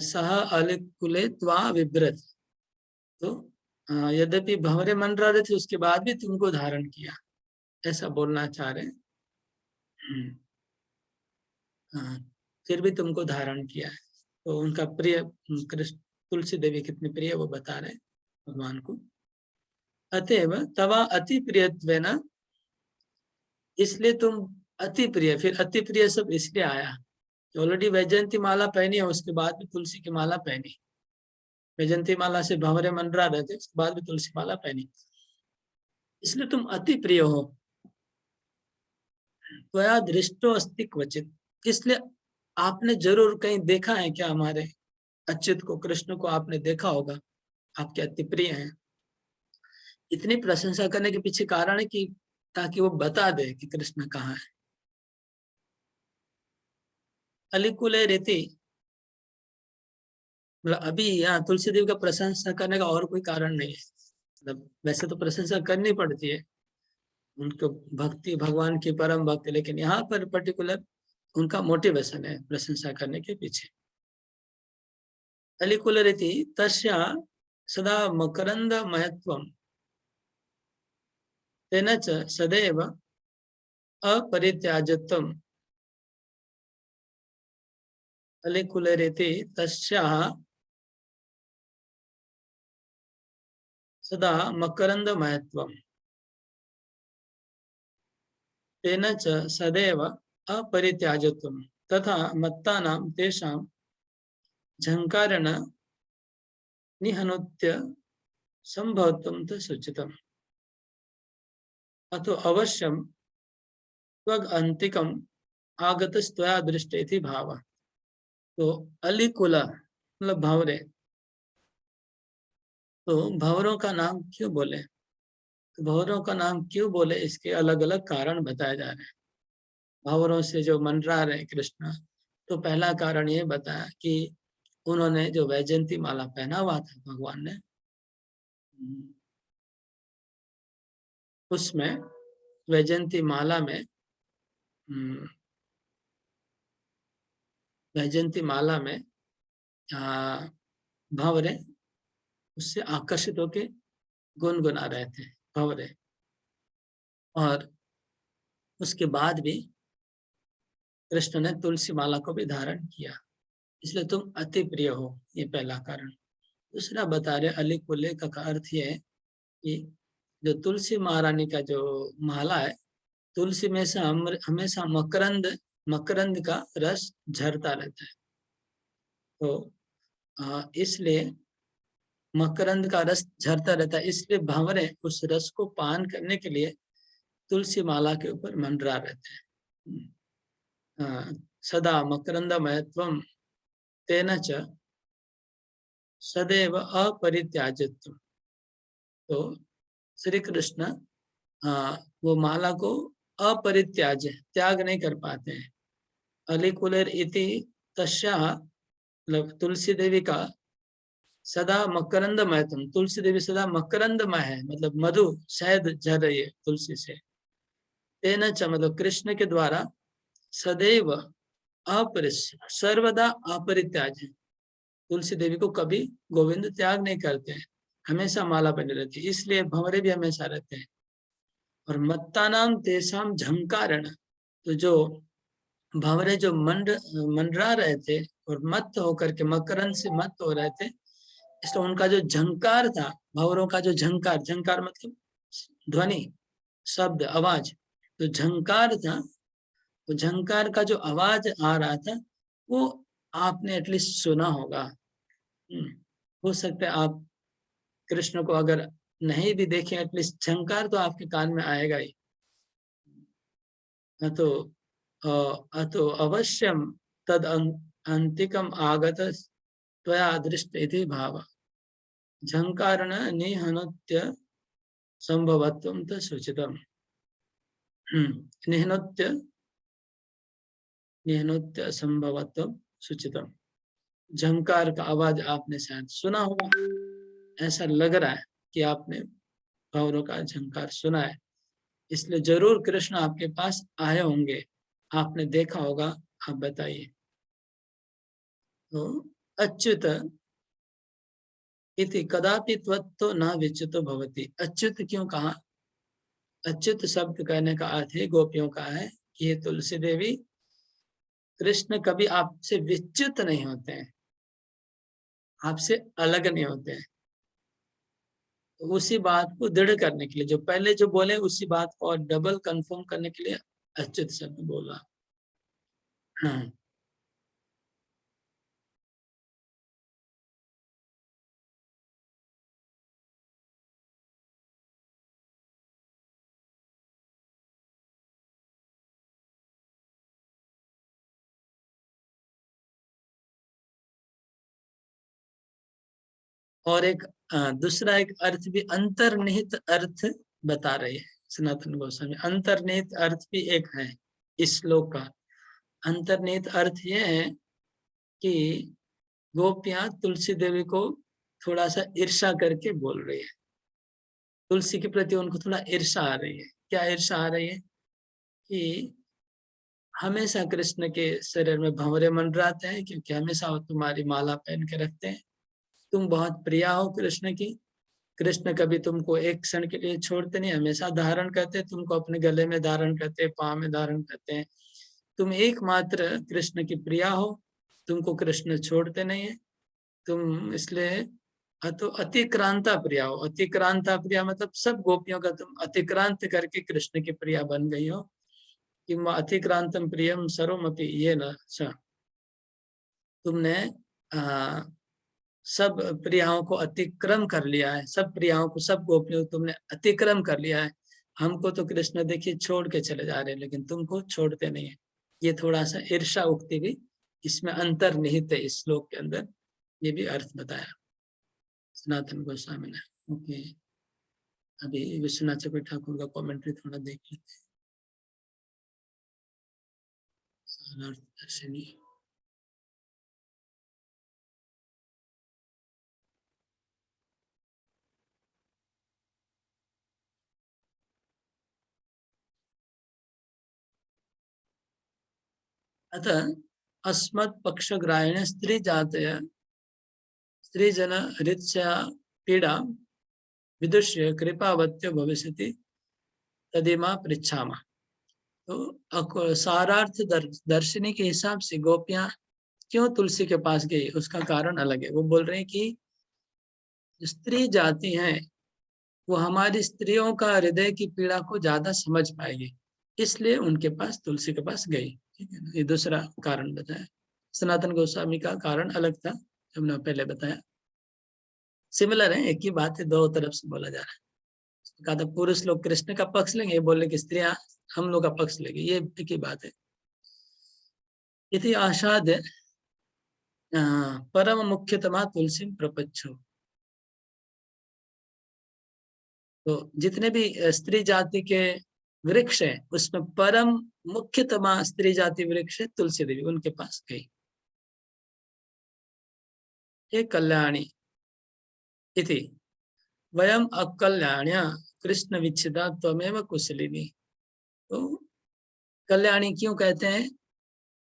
सह अलिकुले त्वा विभ्रत, तो यद्यपि भंवरे मंडरा रहे थे उसके बाद भी तुमको धारण किया, ऐसा बोलना चाह रहे हैं। फिर भी तुमको धारण किया है। तो उनका प्रिय कृष्ण तुलसी देवी कितनी प्रिय वो बता रहे भगवान को। अतएव तवा अति प्रियत्वेन, इसलिए तुम अति प्रिय, फिर अति प्रिय सब इसलिए आया कि ऑलरेडी वैजयंती माला पहनी है, उसके बाद भी तुलसी की माला पहनी। वैजयंती माला से भंवरे मंडरा रहे थे, उसके बाद भी तुलसी माला पहनी, इसलिए तुम अति प्रिय हो। त्वया दृष्टो अस्ति क्वचित, इसलिए आपने जरूर कहीं देखा है क्या हमारे अच्युत को, कृष्ण को आपने देखा होगा, आपके अति प्रिय हैं। इतनी प्रशंसा करने के पीछे कारण है कि ताकि वो बता दे कि कृष्ण कहाँ है। अलिकुले रीति, मतलब अभी यहाँ तुलसी देवी का प्रशंसा करने का और कोई कारण नहीं है। मतलब वैसे तो प्रशंसा करनी पड़ती है, उनको भक्ति, भगवान की परम भक्ति, लेकिन यहाँ पर पर्टिकुलर उनका मोटिवेशन है प्रशंसा करने के पीछे। अलिकुलरिति तस्या सदा मकरंद महत्वम तेन च सदैव अपरित्याजत्वम। अलिकुलरिति तस्या सदा मकरंद महत्वम तेन च सदैव अपरित्याजत्वम तथा मत्तानां तेषां झंकारेण निहनुत्य संभवत्वं च सूचितम्। अतो अवश्यम त्वग अंतिकम आगतस्त्वया दृष्टे इति भाव। तो अलिकुला मतलब भावरे, तो भंवरों का नाम क्यों बोले? तो भंवरों का नाम क्यों बोले, इसके अलग अलग कारण बताए जा रहे हैं। भंवरों से जो मंडरा रहे कृष्ण, तो पहला कारण ये बताया कि उन्होंने जो वैजयंती माला पहना हुआ था भगवान ने, उसमें वैजयंती माला में वैजयंती माला में भंवरे उससे आकर्षित होके गुनगुना रहे थे भंवरे। और उसके बाद भी कृष्ण ने तुलसी माला को भी धारण किया, इसलिए तुम अति प्रिय हो, ये पहला कारण। दूसरा बता रहे अली कुल्ले का अर्थ ये है कि जो तुलसी महारानी का जो माला है, तुलसी में से हमेशा मकरंद का रस झरता रहता है, तो इसलिए मकरंद का रस झरता रहता है, इसलिए भंवरे उस रस को पान करने के लिए तुलसी माला के ऊपर मंडरा रहते हैं। सदा मकरंदमयत्वं तेन च सदैव अपरित्याज्यत्वम्। तो श्री कृष्ण वो माला को अपरित्याज्य, त्याग नहीं कर पाते हैं। अलिकुलेर इति तस्या, मतलब तुलसी देवी का सदा मकरंदमय, तुलसी देवी सदा मकरंदमय है, मतलब मधु शहद झर रही है तुलसी से। तेन च, मतलब कृष्ण के द्वारा, सदैव सर्वदा अपरित्याज्य, तुलसी देवी को कभी गोविंद त्याग नहीं करते हैं, हमेशा माला बनी रहती है, इसलिए भंवरे भी हमेशा रहते हैं। और मत्तानाम तेसाम झंकारण, तो जो भंवरे जो मंडरा रहे थे और मत होकर के मकरंद से मत हो रहे थे, इसलिए उनका जो झंकार था, भंवरों का जो झंकार मतलब ध्वनि, शब्द, आवाज, तो झंकार था, वो झंकार का जो आवाज आ रहा था वो आपने एटलीस्ट सुना होगा। हो सकता है आप कृष्ण को अगर नहीं भी देखें, एटलीस्ट झंकार तो आपके कान में आएगा ही। अतो अवश्यम तद अंतिकम आगत त्वया दृष्ट इति भाव झंकारण निहनोत्य संभवत्वं त सूचितम्। निहनोत्य संभवत्वं सूचितम्। झंकार का आवाज आपने शायद सुना होगा, ऐसा लग रहा है कि आपने भंवरों का झंकार सुना है, इसलिए जरूर कृष्ण आपके पास आए होंगे, आपने देखा होगा, आप बताइए। तो अच्युत इति कदापि त्वत्तो न विच्युतो भवति। अच्युत क्यों कहा? अच्युत शब्द कहने का अर्थ है, गोपियों का है कि ये तुलसी देवी, कृष्ण कभी आपसे विच्युत नहीं होते हैं, आपसे अलग नहीं होते हैं। तो उसी बात को दृढ़ करने के लिए, जो पहले जो बोले उसी बात को और डबल कंफर्म करने के लिए अच्युत शब्द बोला। हाँ। और एक दूसरा एक अर्थ भी, अंतर्निहित अर्थ बता रहे हैं सनातन गोस्वामी। अंतर्निहित अर्थ भी एक है इस श्लोक का। अंतर्निहित अर्थ ये है कि गोपियां तुलसी देवी को थोड़ा सा ईर्षा करके बोल रही है, तुलसी के प्रति उनको थोड़ा ईर्षा आ रही है। क्या ईर्षा आ रही है? कि हमेशा कृष्ण के शरीर में भंवरे मंडराते हैं, क्योंकि हमेशा वो तुम्हारी माला पहन के रखते हैं, तुम बहुत प्रिया हो कृष्ण की, कृष्ण कभी तुमको एक क्षण के लिए छोड़ते नहीं, हमेशा धारण करते, तुमको अपने गले में धारण करते, पाँव में धारण करते हैं, तुम एकमात्र कृष्ण की प्रिया हो, तुमको कृष्ण छोड़ते नहीं है, तुम इसलिए तो अतिक्रांता प्रिया हो। अतिक्रांता प्रिया मतलब सब गोपियों का तुम अतिक्रांत करके कृष्ण की प्रिया बन गई हो। कि अतिक्रांतम प्रियम सर्वमपि ये न सा, तुमने सब प्रियाओं को अतिक्रम कर लिया है, सब प्रियाओं को, सब गोपियों को तुमने अतिक्रम कर लिया है। हमको तो कृष्ण देखिए छोड़ के चले जा रहे हैं, लेकिन तुमको छोड़ते नहीं है। ये थोड़ा सा ईर्षा उक्ति भी इसमें अंतर्निहित है, इस श्लोक के अंदर, ये भी अर्थ बताया सनातन गोस्वामी ने। ओके, अभी विश्वनाथ चक्रवर्ती ठाकुर का कमेंट्री थोड़ा देख लेते हैं। दर्शिनी। अतः अस्मत् पक्षग्राहिणे स्त्री जातय स्त्री जन ऋत्या पीड़ा विदुष्य कृपावत्यो भविष्यति तदिमा पृच्छामा। तो सारार्थ दर्शनी के हिसाब से गोपियां क्यों तुलसी के पास गई, उसका कारण अलग है। वो बोल रहे हैं कि स्त्री जाति है वो हमारी स्त्रियों का हृदय की पीड़ा को ज्यादा समझ पाएगी, इसलिए उनके पास तुलसी के पास गई। ठीक है, ये दूसरा कारण बताया। सनातन गोस्वामी का कारण अलग था, हमने पहले बताया। सिमिलर है, एक ही बात है, दो तरफ से बोला जा रहा है। कहा था पुरुष लोग कृष्ण का पक्ष लेंगे, ये बोलने की स्त्रियां हम लोग का पक्ष लेंगे, ये एक ही बात है। इति आशाद परम मुख्यतमा तुलसी प्रपच्छ। तो जितने भी स्त्री जाति के वृक्ष है उसमें परम मुख्यतमा स्त्री जाति वृक्ष है तुलसी देवी, उनके पास गई। हे कल्याणी इति वयम अकल्याण्या कृष्ण विच्छिदा त्वमेव कुशलिनी। तो कल्याणी क्यों कहते हैं,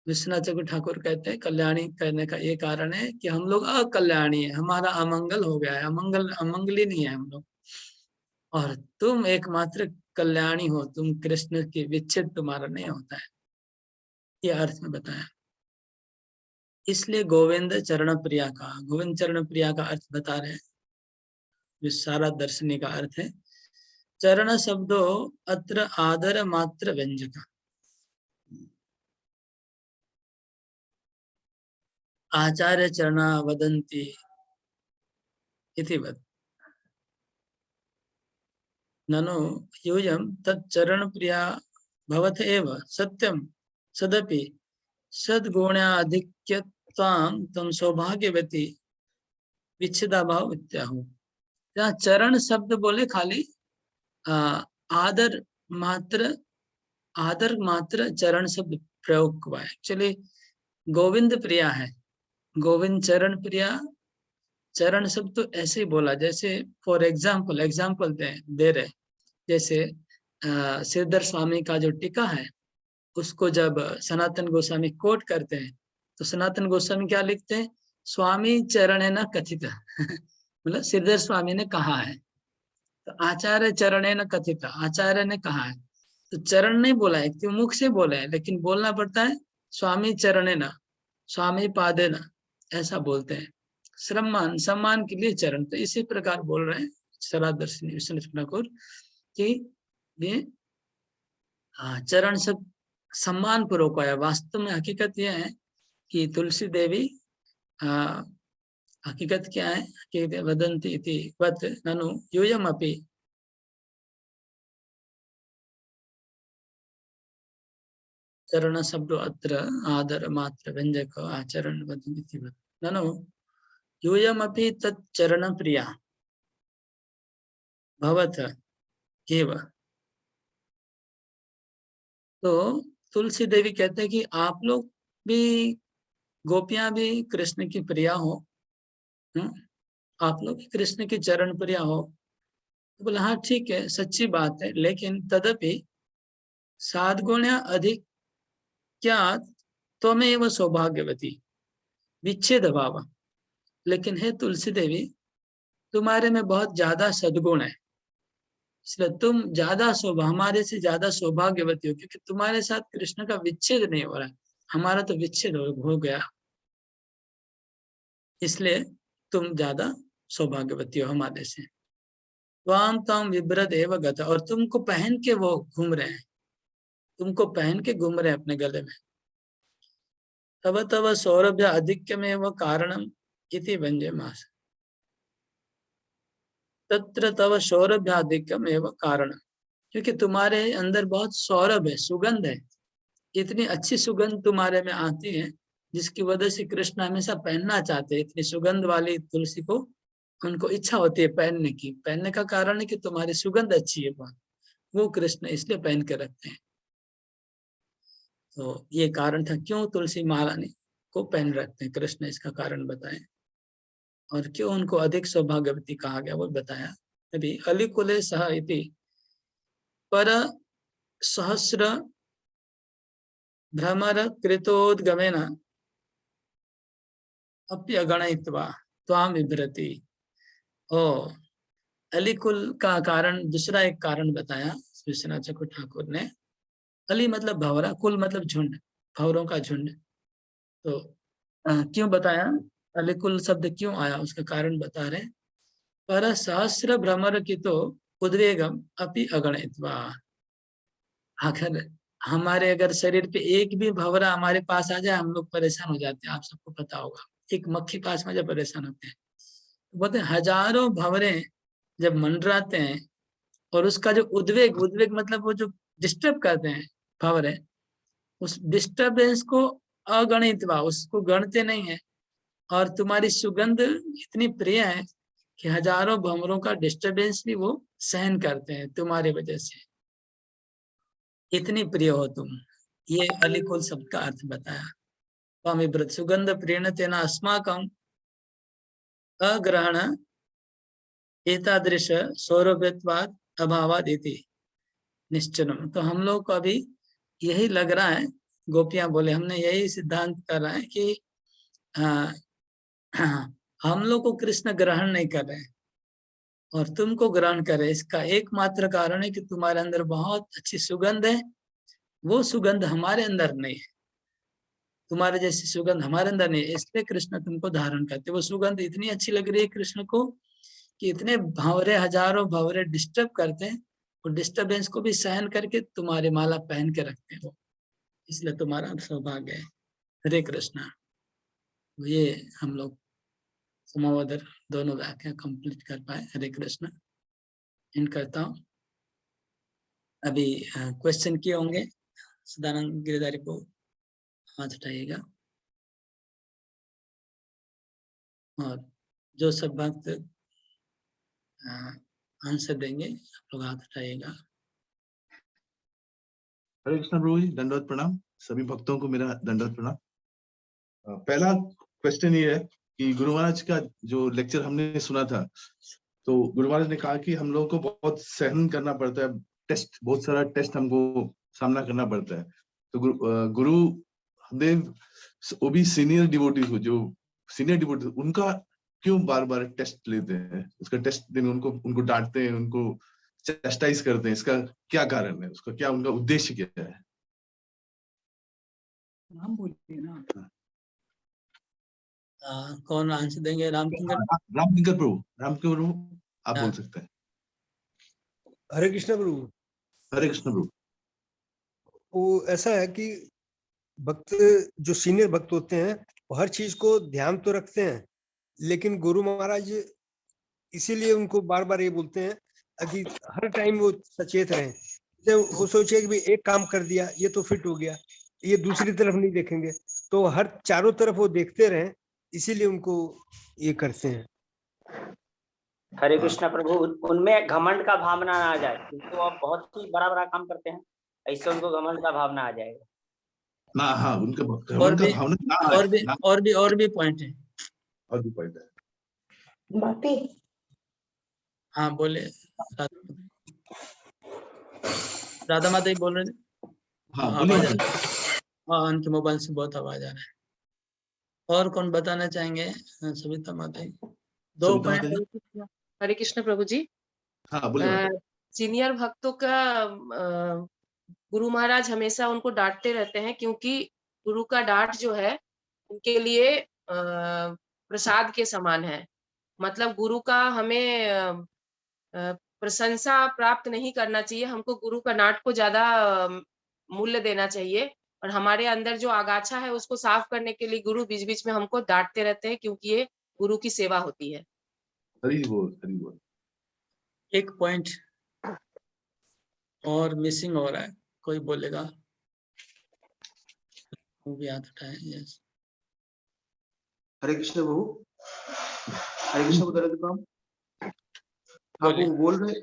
विश्वनाथ चक्रवर्ती ठाकुर कहते हैं कल्याणी कहने का ये कारण है कि हम लोग अकल्याणी है, हमारा अमंगल हो गया है, अमंगली नहीं है हम लोग, और तुम एकमात्र कल्याणी हो, तुम कृष्ण की विच्छेद तुम्हारा नहीं होता है, ये अर्थ में बताया। इसलिए गोविंद चरण प्रिया का, गोविंद चरण प्रिया का अर्थ बता रहे हैं, विशारद दर्शनी का अर्थ है चरण शब्दो अत्र आदर मात्र व्यंजक। आचार्य चरणा वदन्ति इति वद ननु यूयं तच्चरण प्रिया भवत एव सत्यम सदपि सद्गुणाधिक्यत्वां तम सौभाग्यवती विच्छिदा भाव इत्याहु। यहाँ चरण शब्द बोले खाली आदर मात्र चरण शब्द प्रयोग हुआ है। एक्चुअली गोविंद प्रिया है, गोविंद चरण प्रिया, चरण शब्द तो ऐसे ही बोला जैसे फॉर एग्जाम्पल दे रहे, जैसे सिरधर स्वामी का जो टीका है उसको जब सनातन गोस्वामी कोट करते हैं तो सनातन गोस्वामी क्या लिखते हैं, स्वामी चरणे न कथित मतलब सिरधर स्वामी ने कहा है, तो आचार्य चरणे न कथित, आचार्य ने कहा है, तो चरण नहीं बोला है, क्यों मुख से बोला है, लेकिन बोलना पड़ता है स्वामी चरणे न, स्वामी पादे न, ऐसा बोलते हैं सम्मान के लिए चरण। तो इसी प्रकार बोल रहे हैं सरादर्शनी विश्वनाथ ठाकुर कि ये चरण सब सम्मान पूर्वक आया। वास्तव में हकीकत यह है कि तुलसी देवी हकीकत क्या है, हकीकत वदन्ति इति वत ननु यूयम अपि चरण शब्द अत्र आदर मात्र व्यंजक आचरण वदन्ति वत ननु यूयम अपि तच्चरण प्रिया भवत एव। तो तुलसी देवी कहते हैं कि आप लोग भी, गोपियां भी कृष्ण की प्रिया हो, आप लोग कृष्ण की चरण प्रिया हो। तो बोला हाँ ठीक है, सच्ची बात है, लेकिन तदपि साधगुण्या अधिक क्या त्वमेव सौभाग्यवती विच्छेद भाव। लेकिन हे तुलसी देवी तुम्हारे में बहुत ज्यादा सद्गुण है, इसलिए तुम ज्यादा हमारे से ज्यादा सौभाग्यवती हो, क्योंकि तुम्हारे साथ कृष्ण का विच्छेद नहीं हो रहा है, हमारा तो विच्छेद हो गया, इसलिए तुम ज्यादा सौभाग्यवती हो हमारे से। त्वाम ताम विभ्रत एव गत, और तुमको पहन के वो घूम रहे हैं, तुमको पहन के घूम रहे हैं अपने गले में। तब तब सौरभ्य अधिक्य में वो कारणम इति व्यंजय मास तत्र तव सौरभ्याधिक्यम एवं कारण, क्योंकि तुम्हारे अंदर बहुत सौरभ है, सुगंध है, इतनी अच्छी सुगंध तुम्हारे में आती है जिसकी वजह से कृष्ण हमेशा पहनना चाहते हैं। इतनी सुगंध वाली तुलसी को उनको इच्छा होती है पहनने की, पहनने का कारण है कि तुम्हारी सुगंध अच्छी है बहुत, वो कृष्ण इसलिए पहन के रखते हैं। तो ये कारण था क्यों तुलसी माला को पहन रखते हैं, कृष्ण इसका कारण बताए। और क्यों उनको अधिक सौभाग्यवती कहा गया वो बताया। अभी अलिकुले सह इति पर सहस्र भ्रमर कृतोद्गमेन अप्यगणयित्वा त्वां बिभ्रति। ओ अलिकुल का कारण, दूसरा एक कारण बताया विश्वनाथ चक्रवर्ती ठाकुर ने। अली मतलब भंवरा, कुल मतलब झुंड, भंवरों का झुंड। तो क्यों बताया, अलिकुल शब्द क्यों आया उसका कारण बता रहे। पर सहस्र भ्रमर की तो उद्वेगम अपि अगणित्वा। अगर हमारे अगर शरीर पे एक भी भंवरा हमारे पास आ जाए हम लोग परेशान हो जाते हैं, आप सबको पता होगा। एक मक्खी पास में जब परेशान होते हैं, बोलते हैं हजारों भंवरे जब मंडराते हैं और उसका जो उद्वेग, उद्वेग मतलब वो जो डिस्टर्ब करते हैं भंवरे, उस डिस्टर्बेंस को अगणित वा, उसको गणते नहीं है। और तुम्हारी सुगंध इतनी प्रिय है कि हजारों भंवरों का डिस्टरबेंस भी वो सहन करते हैं तुम्हारे वजह से, इतनी प्रिय हो तुम। ये अलिकुल शब्द का अर्थ बताया। स्वामी व्रत सुगंध प्रेरण तेना अस्माकम अग्रहण एतादृश सौरभ्यत्वाद अभावाद इति निश्चनम। तो हम लोग को अभी यही लग रहा है, गोपियां बोले हमने यही सिद्धांत कर रहा है कि हम लोग को कृष्ण ग्रहण नहीं कर रहे हैं और तुमको ग्रहण करे। इसका एकमात्र कारण है कि तुम्हारे अंदर बहुत अच्छी सुगंध है, वो सुगंध हमारे अंदर नहीं है, तुम्हारे जैसी सुगंध हमारे अंदर नहीं है, इसलिए कृष्ण तुमको धारण करते। वो सुगंध इतनी अच्छी लग रही है कृष्ण को कि इतने भंवरे, हजारों भंवरे डिस्टर्ब करते हैं, और डिस्टर्बेंस को भी सहन करके तुम्हारे माला पहन के रखते हो, इसलिए तुम्हारा सौभाग्य है। हरे कृष्णा। ये हम लोग समोदर दोनों वाक्य कंप्लीट कर पाए। हरे कृष्णा। इन करता हूँ। अभी क्वेश्चन किए होंगे, सदानंद गिरधारी को हाथ उठाइएगा। और जो सब भक्त आंसर देंगे आप लोग हाथ उठाइएगा। हरे कृष्ण प्रभु जी, दंडवत प्रणाम। सभी भक्तों को मेरा दंडवत प्रणाम। पहला क्वेश्चन ये है कि गुरु महाराज का जो लेक्चर हमने सुना था, तो गुरु महाराज ने कहा कि हम लोगों को बहुत सहन करना पड़ता है, टेस्ट, बहुत सारा टेस्ट हमको सामना करना पड़ता है। तो गुरु देव वो भी सीनियर डिवोटीज हो, जो सीनियर डिवोटीज, उनका क्यों बार बार टेस्ट लेते हैं, उसका टेस्ट देने उनको डांटते हैं, उनको चेस्टाइज करते हैं, इसका क्या कारण है, उसका क्या, उनका उद्देश्य क्या है? नाम बोलिए ना। कौन आंसर देंगे? रामकिंकर प्रभु, रामकिंकर प्रभु आप बोल सकते हैं। हरे कृष्ण प्रभु। हरे कृष्ण प्रभु। वो ऐसा है कि भक्त, जो सीनियर भक्त होते हैं, वो हर चीज को ध्यान तो रखते हैं, लेकिन गुरु महाराज इसीलिए उनको बार बार ये बोलते हैं कि हर टाइम वो सचेत रहें। जब वो सोचे कि भाई एक काम कर दिया, ये तो फिट हो गया, ये दूसरी तरफ नहीं देखेंगे, तो हर चारों तरफ वो देखते रहें, इसीलिए उनको ये करते हैं। हरे कृष्ण प्रभु। उनमें घमंड का भावना ना आ जाए, क्योंकि वो बहुत ही बड़ा बड़ा काम करते हैं, ऐसे उनको घमंड का भावना आ जाएगा ना। हाँ, उनका और भी भावना ना और भी ना। और भी पॉइंट है, और भी पॉइंट है। बातें। हाँ बोले। राधा माता ही बोल रहे थे। हाँ, आवाज आ रहा है। हाँ, उनके मोबाइल से बहुत आवाज आ रहा है। और कौन बताना चाहेंगे? सविता माता ही। दो पॉइंट। हरे कृष्ण प्रभु जी। हाँ, बोलिए। सीनियर भक्तों का गुरु महाराज हमेशा उनको डांटते रहते हैं, क्योंकि गुरु का डांट जो है उनके लिए प्रसाद के समान है। मतलब गुरु का हमें प्रशंसा प्राप्त नहीं करना चाहिए, हमको गुरु का डांट को ज्यादा मूल्य देना चाहिए। और हमारे अंदर जो आगाछा है उसको साफ करने के लिए गुरु बीच बीच में हमको डांटते रहते हैं, क्योंकि ये गुरु की सेवा होती है। हरि बोल, हरि बोल। एक पॉइंट और मिसिंग हो रहा है, कोई बोलेगा? वो भी हाथ उठाए। यस। हरे कृष्ण प्रभु। हरे कृष्ण प्रभु। हाँ, वो बोल रहे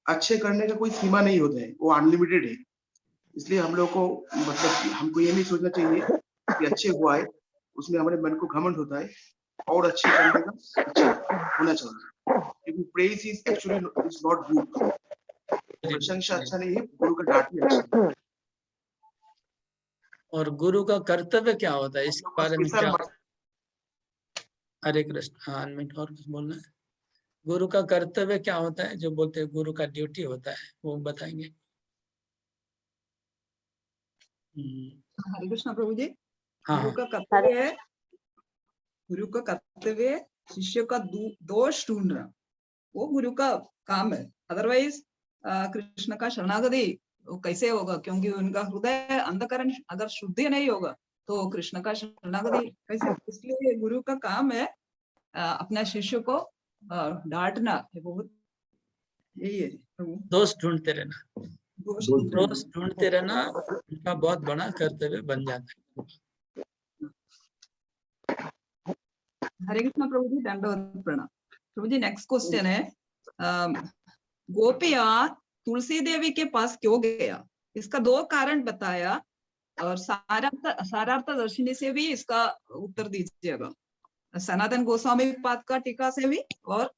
अच्छे करने का कोई सीमा नहीं होता है, वो अनलिमिटेड है। इसलिए हम लोग को मतलब हमको ये नहीं सोचना चाहिए कि अच्छे हुआ है, उसमें हमारे मन को घमंड होता है और अच्छे करने का अच्छा होना चाहिए, क्योंकि praise is actually is not good. प्रशंसा अच्छा नहीं है, गुरु का डांट भी अच्छा नहीं है। और गुरु का कर्तव्य क्या होता है, इसके बारे में क्या? हरे कृष्ण। हाँ, मिनट और कुछ बोलना है? गुरु का कर्तव्य क्या होता है, जो बोलते हैं गुरु का ड्यूटी होता है, वो बताएंगे। हरे कृष्णा प्रभु जी। हाँ, गुरु का कर्तव्य है, गुरु का कर्तव्य शिष्य का दोष ढूंढना, वो गुरु का काम है। अदरवाइज कृष्ण का शरणागति वो कैसे होगा, क्योंकि उनका हृदय अंधकरण अगर शुद्धि नहीं होगा तो कृष्ण का शरणागति कैसे। इसलिए गुरु का काम है अपने शिष्य को डांटना, बहुत यही है प्रभु। दोष ढूंढते रहना, दोष ढूंढते रहना उनका बहुत बड़ा कर्तव्य बन जाता है। हरे कृष्ण प्रभु जी, दंडवत प्रणाम प्रभु जी। नेक्स्ट क्वेश्चन है, गोपिया तुलसी देवी के पास क्यों गया, इसका 2 कारण बताया और सारार्थ दर्शिनी से भी इसका उत्तर दीजिएगा। सनातन गोस्वामी पाद का टीका से भी और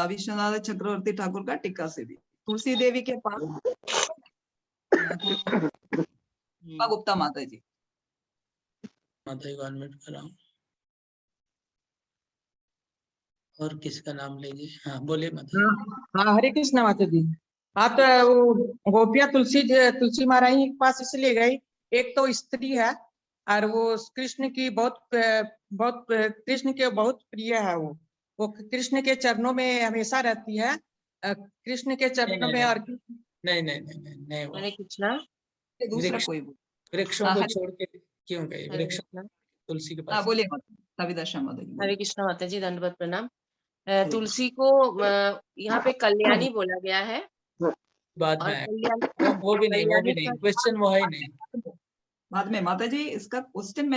विश्वनाथ चक्रवर्ती ठाकुर का टीका से भी। तुलसी देवी के पास गुप्ता माता जी। माता जी को अनम्यूट कराओ और किसका नाम लीजिए। हाँ, बोलिए माता। हाँ, हरे कृष्ण माता जी। हाँ, तो वो गोपिया तुलसी महाराज के पास इसलिए गई, एक तो स्त्री है और वो कृष्ण की कृष्ण के बहुत प्रिय है। वो कृष्ण के चरणों में हमेशा रहती है, कृष्ण के चरणों में। और नहीं वो हरे कृष्णा। दूसरा कोई वृक्षों को छोड़ के क्यों गए? हरे वृक्ष कृष्णा। तुलसी के पास। बोलिए कविता शर्मा जी। हरे कृष्णा माता जी, दंडवत प्रणाम। तुलसी को यहाँ पे कल्याणी बोला गया है। बाद में और वो भी नहीं, क्वेश्चन वो है ही नहीं। बाद में माता जी, इसका क्वेश्चन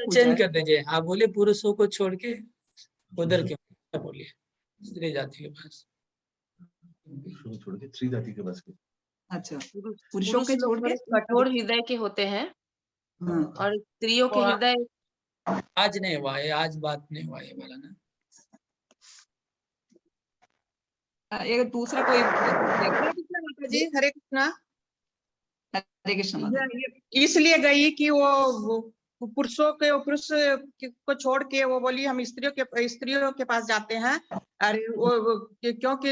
चेंज कर दीजिए। आप बोले पुरुषों को छोड़ के उधर क्यों बोलिए, स्त्री जाति के पास। छोड़ के स्त्री जाति के पास। अच्छा, पुरुषों के छोड़ के कठोर हृदय के होते हैं और स्त्रियों के हृदय। आज नहीं हुआ है, आज बात नहीं हुआ है वाला ना। एक दूसरा कोई। जी हरे कृष्णा। हरे कृष्ण। इसलिए गई कि वो पुरुष को छोड़ के वो बोली हम स्त्रियों के पास जाते हैं। अरे वो क्योंकि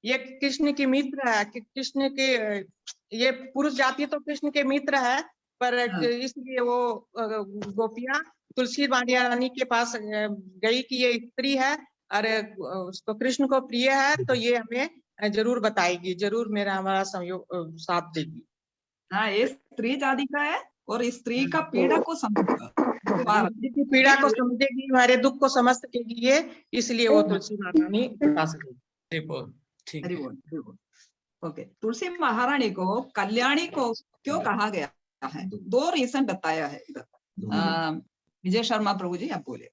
ये कृष्ण की मित्र है, कृष्ण के ये पुरुष जाति तो कृष्ण के मित्र है, पर इसलिए वो गोपियां तुलसी रानी के पास गई कि ये स्त्री है और उसको कृष्ण को प्रिय है, तो ये हमें जरूर बताएगी, जरूर हमारा सहयोग साथ देगी। हाँ, ये स्त्री जाति का है और स्त्री का पीड़ा को समझेगा, पीड़ा को समझेगी, हमारे दुख को समझ सकेगी, इसलिए वो तुलसी महारानी के पास गई। ठीक है। ओके, तुलसी महारानी को कल्याणी को क्यों कहा गया है? 2 रीजन बताया है इधर। विजय शर्मा प्रभु जी, आप बोले।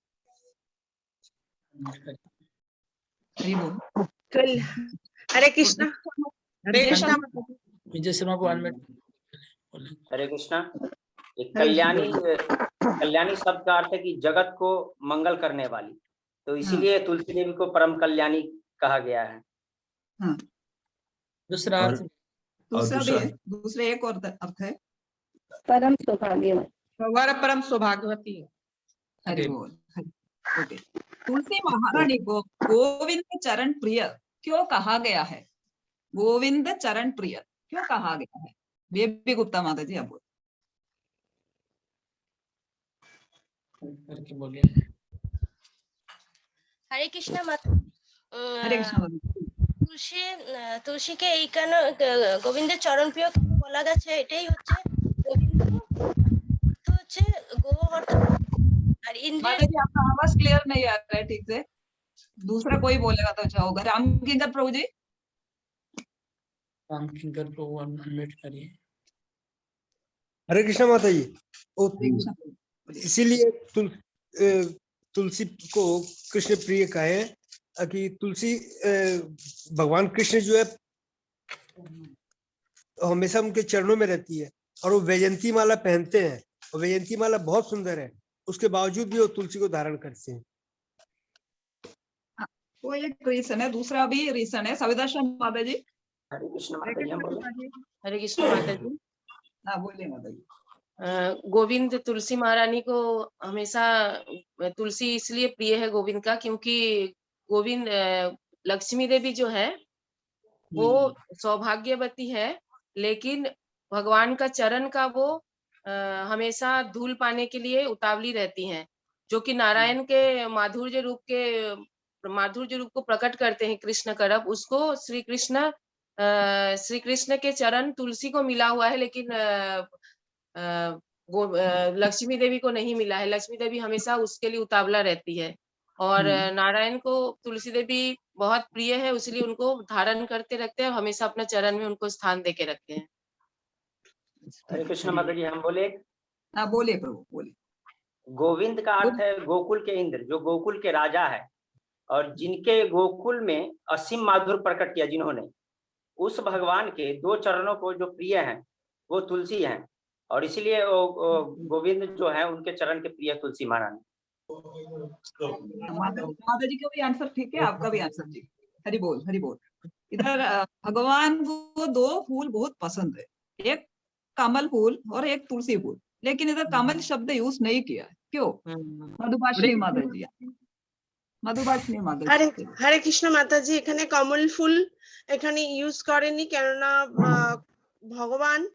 हरे कृष्णा। हरे कृष्णा। विजय शर्मा को हरे कृष्णा। कल्याणी शब्द का अर्थ है कि जगत को मंगल करने वाली, तो इसीलिए तुलसी देवी को परम कल्याणी कहा गया है। दूसरा अर्थ, दूसरे एक और अर्थ है परम सौभाग्यवती। परम सौभाग्यवती है। हरि बोल। ओके, तुलसी महारानी को गोविंद चरण प्रिय क्यों कहा गया है? गोविंद चरण प्रिय क्यों कहा गया है? बेबी गुप्ता माता जी, आप बोलिए। हरे कृष्ण माता। हरे कृष्ण। তুলসীকে এই কারণে গোবিন্দের চরণ প্রিয় বলা গেছে, এটাই হচ্ছে গোবিন্দ হচ্ছে গো और इंद्र। आपका आवाज क्लियर नहीं आ रहा है ठीक से, दूसरा कोई बोलेगा तो अच्छा होगा। रामकिंकर प्रभु जी। रामकिंकर को अनम्यूट करिए। हरे कृष्ण माता जी। इसीलिए तुलसी को कृष्ण प्रिय कहे कि तुलसी भगवान कृष्ण जो है हमेशा उनके चरणों में रहती है और वो वैजयंती माला पहनते हैं और वैजयंती माला बहुत सुंदर है, उसके बावजूद भी वो तुलसी को धारण करते हैं। वो एक रीजन है। दूसरा भी रीजन है। सविता माता जी। हरे कृष्ण माता जी, हम बोले। हरे कृष्ण माता जी। हाँ बोलिए माता जी। गोविंद तुलसी महारानी को हमेशा तुलसी इसलिए प्रिय है गोविंद का, क्योंकि गोविंद लक्ष्मी देवी जो है वो सौभाग्यवती है, लेकिन भगवान का चरण का वो हमेशा धूल पाने के लिए उतावली रहती हैं, जो कि नारायण के माधुर्य रूप को प्रकट करते हैं कृष्ण करब, उसको श्री कृष्ण के चरण तुलसी को मिला हुआ है, लेकिन लक्ष्मी देवी को नहीं मिला है। लक्ष्मी देवी हमेशा उसके लिए उतावला रहती है और नारायण को तुलसी देवी बहुत प्रिय है, इसलिए उनको धारण करते रखते हैं, हमेशा अपने चरण में उनको स्थान देके रखते हैं। हरे कृष्ण माता जी, हम बोले। हाँ बोले प्रभु बोले। गोविंद का अर्थ है गोकुल के इंद्र, जो गोकुल के राजा है और जिनके गोकुल में असीम माधुर्य प्रकट किया, जिन्होंने उस भगवान के दो चरणों को जो प्रिय हैं वो तुलसी हैं, और इसीलिए गोविंद जो है उनके चरण के प्रिय तुलसी महारानी। माता जी का भी आंसर ठीक है, आपका भी आंसर ठीक। हरि बोल हरि बोल। इधर भगवान को दो फूल बहुत पसंद है, एक कमल फूल और एक तुलसी फूल, लेकिन इधर कमल शब्द यूज नहीं किया है, क्यों? मधुभाषिणी माता जी। मधुभाषिणी माता हरे जी। हरे कृष्ण माता जी, এখানে কমল ফুল এখানে ইউজ করেনি, কেননা ভগবান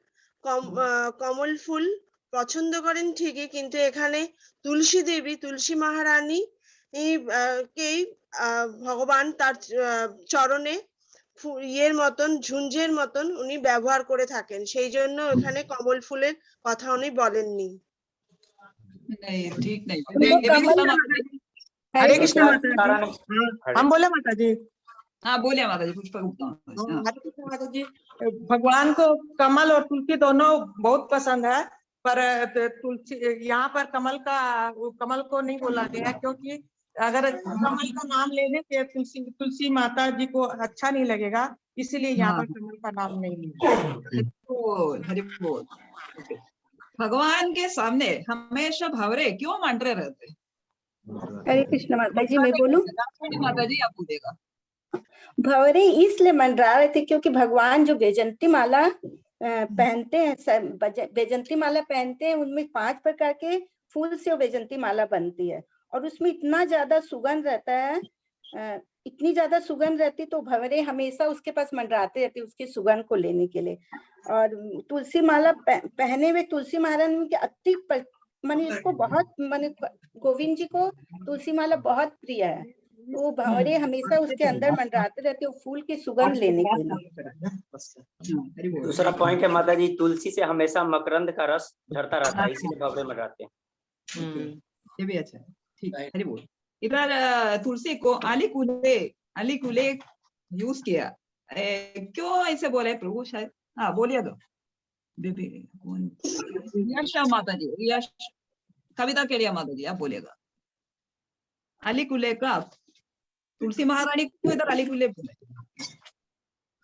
কমল ফুল পছন্দ করেন ঠিকই, কিন্তু এখানে তুলসী দেবী, তুলসী মহারানী কেই ভগবান তার চরণে ইয়ের মতন, ঝুঞ্ঝের মতন উনি ব্যবহার করে থাকেন, সেই জন্য এখানে কমল ফুলের কথা উনি বলেননি। नहीं ठीक नहीं। हरे कृष्ण माता जी। हम बोले माता जी। हाँ बोलिए माता जी। पुष्पा गुप्ता। हरे कृष्ण माता जी, भगवान को कमल और तुलसी दोनों बहुत पसंद है, पर तुलसी यहाँ पर कमल को नहीं बोला गया, क्योंकि अगर कमल का नाम लेने से तुलसी माता जी को अच्छा नहीं लगेगा, इसीलिए यहाँ पर कमल का नाम नहीं लिया। हरि बोल। भगवान के सामने हमेशा भंवरे क्यों मंडरे रहते? हरे कृष्ण माता जी, मैं बोलूं? माता जी आप बोलेगा। भंवरे इसलिए मंडरा रहे थे क्योंकि भगवान जो वैजयंती माला पहनते हैं, वैजयंती माला पहनते हैं, उनमें 5 प्रकार के फूल से वैजयंती माला बनती है और उसमें इतना ज्यादा सुगंध रहता है, इतनी ज्यादा सुगंध रहती, तो भंवरे हमेशा उसके पास मंडराते रहते उसकी सुगंध को लेने के लिए। और तुलसी माला पहने हुए तुलसी महारानी के अति माने इसको बहुत माने गोविंद जी को तुलसी माला बहुत प्रिय है, तो भंवरे हमेशा उसके अंदर मंडराते रहते हैं फूल की सुगंध लेने के लिए। दूसरा पॉइंट है माता जी, तुलसी से हमेशा मकरंद का रस झरता रहता है, इसीलिए भंवरे मंडराते हैं। ये भी अच्छा है, ठीक है। हरि बोल। इधर तुलसी को अली कुले यूज किया, क्यों ऐसे बोले प्रभु? शायद हाँ बोलिए तो। रिया माता जी, रिया कविता के लिए माता जी आप बोलिएगा। अली कुले का तुलसी महारानी को इधर अली कुले बोले।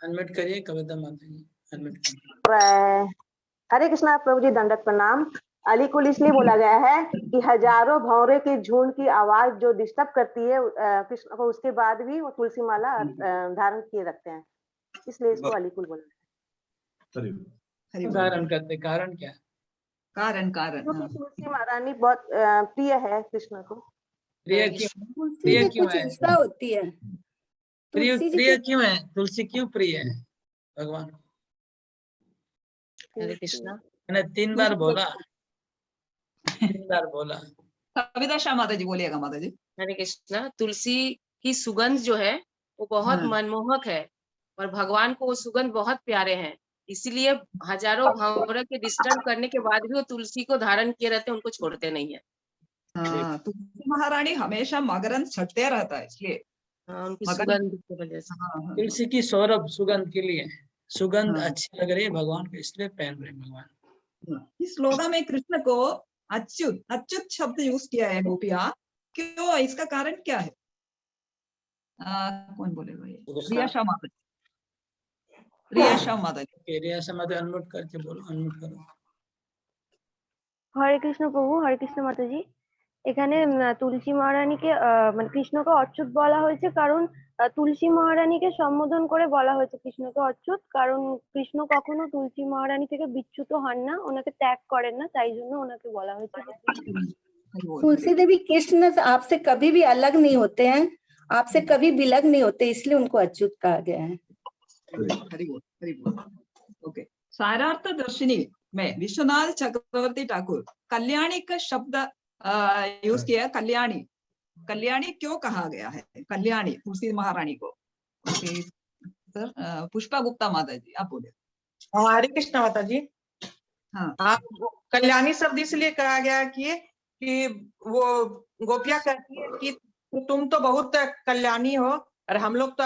अनम्यूट करिए कविता माता जी, अनम्यूट। हरे कृष्णा प्रभु जी, दंडक प्रणाम। अली कुल इसलिए बोला गया है कि हजारों भंवरे के झुंड की आवाज जो डिस्टर्ब करती है कृष्ण को, उसके बाद भी वो तुलसी माला धारण किए रखते हैं, इसलिए इसको अली कुल बोला है। धारण करते कारण क्या? कारण तुलसी महारानी बहुत प्रिय है कृष्ण को। प्रिय क्यों है? चेष्टा होती है। प्रिय क्यों है? तुलसी क्यों प्रिय है भगवान? हरे कृष्णा। मैंने 3 बार बोला। कविता शाह माता जी बोलिएगा माता जी। हरे कृष्णा। तुलसी की सुगंध जो है वो बहुत मनमोहक है और भगवान को वो सुगंध बहुत प्यारे हैं, इसीलिए हजारों भंवरे के डिस्टर्ब करने के बाद भी वो तुलसी को धारण किए रहते हैं, उनको छोड़ते नहीं है। तुलसी महारानी हमेशा मकरंद छटते रहता है, इसलिए उनकी सुगंध की वजह से। तुलसी की सौरभ सुगंध के लिए, सुगंध अच्छी लग रही है भगवान को, इसलिए पहन रहे भगवान। इस श्लोका में कृष्ण को अच्युत शब्द यूज किया है गोपिया, क्यों? इसका कारण क्या है? कौन बोलेगा ये? रिया माता जी। रियाशा माता जी। ओके, रियाशा माता अनम्यूट करके बोलो, अनम्यूट करो। হরে কৃষ্ণ প্রভু, হরে কৃষ্ণ মাতাজি। এখানে তুলসী মহারানীকে মানে কৃষ্ণকে অচ্যুত বলা হয়েছে কারণ তুলসী মহারানীকে সম্বোধন করে বলা হয়েছে কৃষ্ণকে অচ্যুত, কারণ কৃষ্ণ কখনো তুলসী মহারানী থেকে বিচ্যুত হন না, ওনাকে ত্যাগ করেন না, তাই জন্য ওনাকে বলা হয়েছে। तुलसी देवी कृष्ण आपसे कभी भी अलग नहीं होते हैं, आपसे कभी विलग नहीं होते, इसलिए उनको अच्युत कहा गया है। हरि बोल, हरि बोल। ओके, सारार्थ दर्शिनी में विश्वनाथ चक्रवर्ती ठाकुर कल्याणी का शब्द यूज किया। कल्याणी, कल्याणी क्यों कहा गया है कल्याणी तुलसी महारानी को? सर पुष्पा गुप्ता माता जी आप बोले। हरे कृष्ण माता जी। हाँ, कल्याणी शब्द इसलिए कहा गया कि वो गोपियां कहती है कि तुम तो बहुत कल्याणी हो और हम लोग तो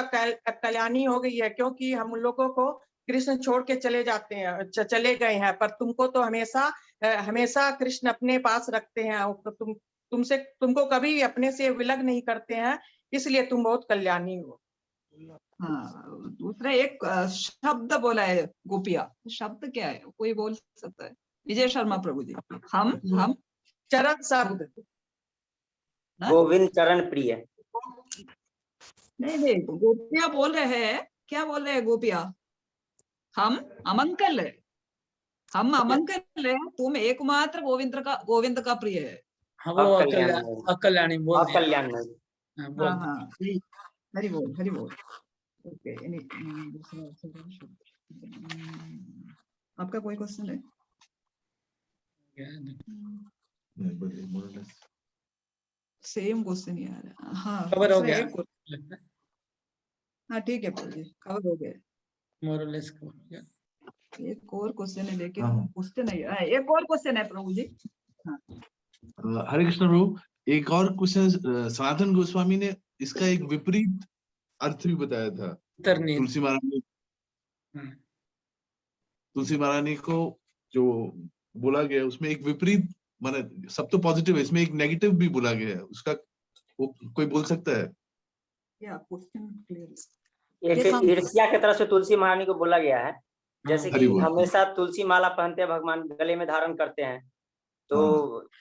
कल्याणी हो गई है, क्योंकि हम लोगों को कृष्ण छोड़ के चले जाते हैं, चले गए हैं, पर तुमको तो हमेशा कृष्ण अपने पास रखते हैं, तुमको कभी अपने से विलग नहीं करते हैं, इसलिए तुम बहुत कल्याणी हो। हाँ, दूसरा एक शब्द बोला है गोपिया, शब्द क्या है कोई बोल सकता है? विजय शर्मा प्रभु जी। हम चरण शब्द, गोविंद चरण प्रिय। नहीं, गोपिया बोल रहे हैं, क्या बोल रहे हैं गोपिया? हम अमंगल है, हम अमंगल है, तुम एकमात्र गोविंद का प्रिय है। हाँ, वो अकल्याणी बोल दिया। अकल्याणी। हाँ, हरि बोल, हरि बोल। ओके, आपका कोई क्वेश्चन है? सेम क्वेश्चन ही आ रहा है। हाँ, कवर हो गया। हाँ ठीक है प्रभु जी, कवर हो गया। मोर और लेस कवर हो गया। एक और क्वेश्चन है, लेकिन पूछते नहीं है। एक और क्वेश्चन है प्रभु जी। हरे कृष्ण प्रभु, एक और क्वेश्चन सनातन गोस्वामी ने इसका एक विपरीत अर्थ भी बताया था। तुलसी महारानी को जो बोला गया उसमें एक विपरीत, माने सब तो पॉजिटिव है, इसमें एक नेगेटिव भी बोला गया है, उसका वो कोई बोल सकता है? या क्वेश्चन क्लियर? ईर्ष्या की तरफ से तुलसी महारानी को बोला गया है, जैसे कि हमेशा तुलसी माला पहनते हैं भगवान, गले में धारण करते हैं, तो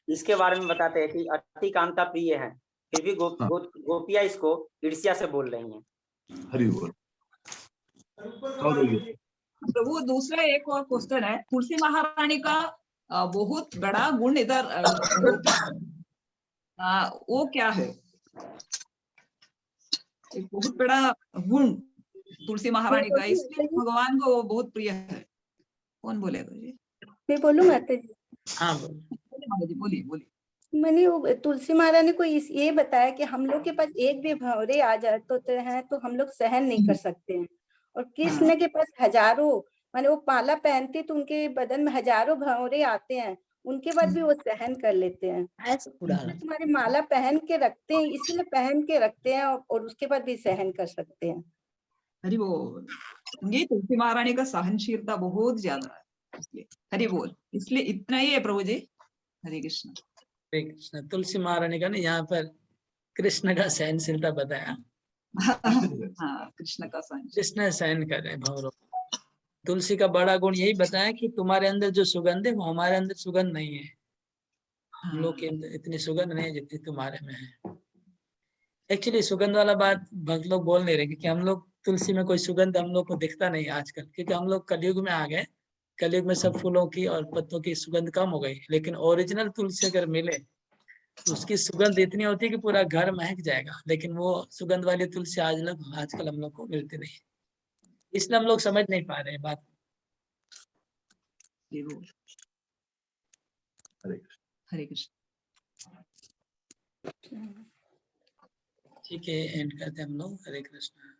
इसके बारे में बताते हैं कि अति कांता प्रिय है, फिर भी गोपियां इसको ईर्ष्या से बोल रही हैं। हरि बोल। प्रभु दूसरा एक और क्वेश्चन है, तुलसी महारानी का बहुत बड़ा गुण इधर वो क्या है? एक बहुत बड़ा गुण तुलसी महारानी का, इसलिए भगवान को वो बहुत प्रिय है। कौन बोलेगा जी? मैं बोलूं माता जी? हाँ बोलिए बोलिए। मैंने वो तुलसी महारानी को ये बताया कि हम लोग के पास एक भी भंवरे आ जाते हैं तो हम लोग सहन नहीं कर सकते हैं, और कृष्ण के पास हजारों, माने वो माला पहनते तो उनके बदन में हजारों भंवरे आते हैं, उनके बाद भी वो सहन कर लेते हैं। तुम्हारे माला पहन के रखते हैं, इसलिए पहन के रखते हैं और उसके बाद भी सहन कर सकते हैं। हरि बोल। ये तुलसी महारानी का सहनशीलता बहुत ज्यादा है, इसलिए हरि बोल, इसलिए इतना ही है प्रभु जी। हरे कृष्ण। हरे कृष्ण। तुलसी महारानी का ना यहाँ पर कृष्ण का सहनशीलता बताया। हाँ, कृष्ण का सहन, कृष्ण सहन कर रहे भंवरों। तुलसी का बड़ा गुण यही बताया कि तुम्हारे अंदर जो सुगंध है वो हमारे अंदर सुगंध नहीं है, हम लोग के अंदर इतनी सुगंध नहीं है जितनी तुम्हारे में है। एक्चुअली सुगंध वाला बात भक्त लोग बोल नहीं रहे, क्योंकि हम लोग तुलसी में कोई सुगंध हम लोग को दिखता नहीं आजकल, क्योंकि हम लोग कलयुग में आ गए। कलयुग में सब फूलों की और पत्तों की सुगंध कम हो गई, लेकिन ओरिजिनल तुलसी अगर मिले तो उसकी सुगंध इतनी होती है कि पूरा घर महक जाएगा, लेकिन वो सुगंध वाली तुलसी आजकल हम लोग को मिलती नहीं, इसलिए हम लोग समझ नहीं पा रहे हैं बात। हरे कृष्ण। ठीक है, एंड करते हैं हम लोग। हरे कृष्ण।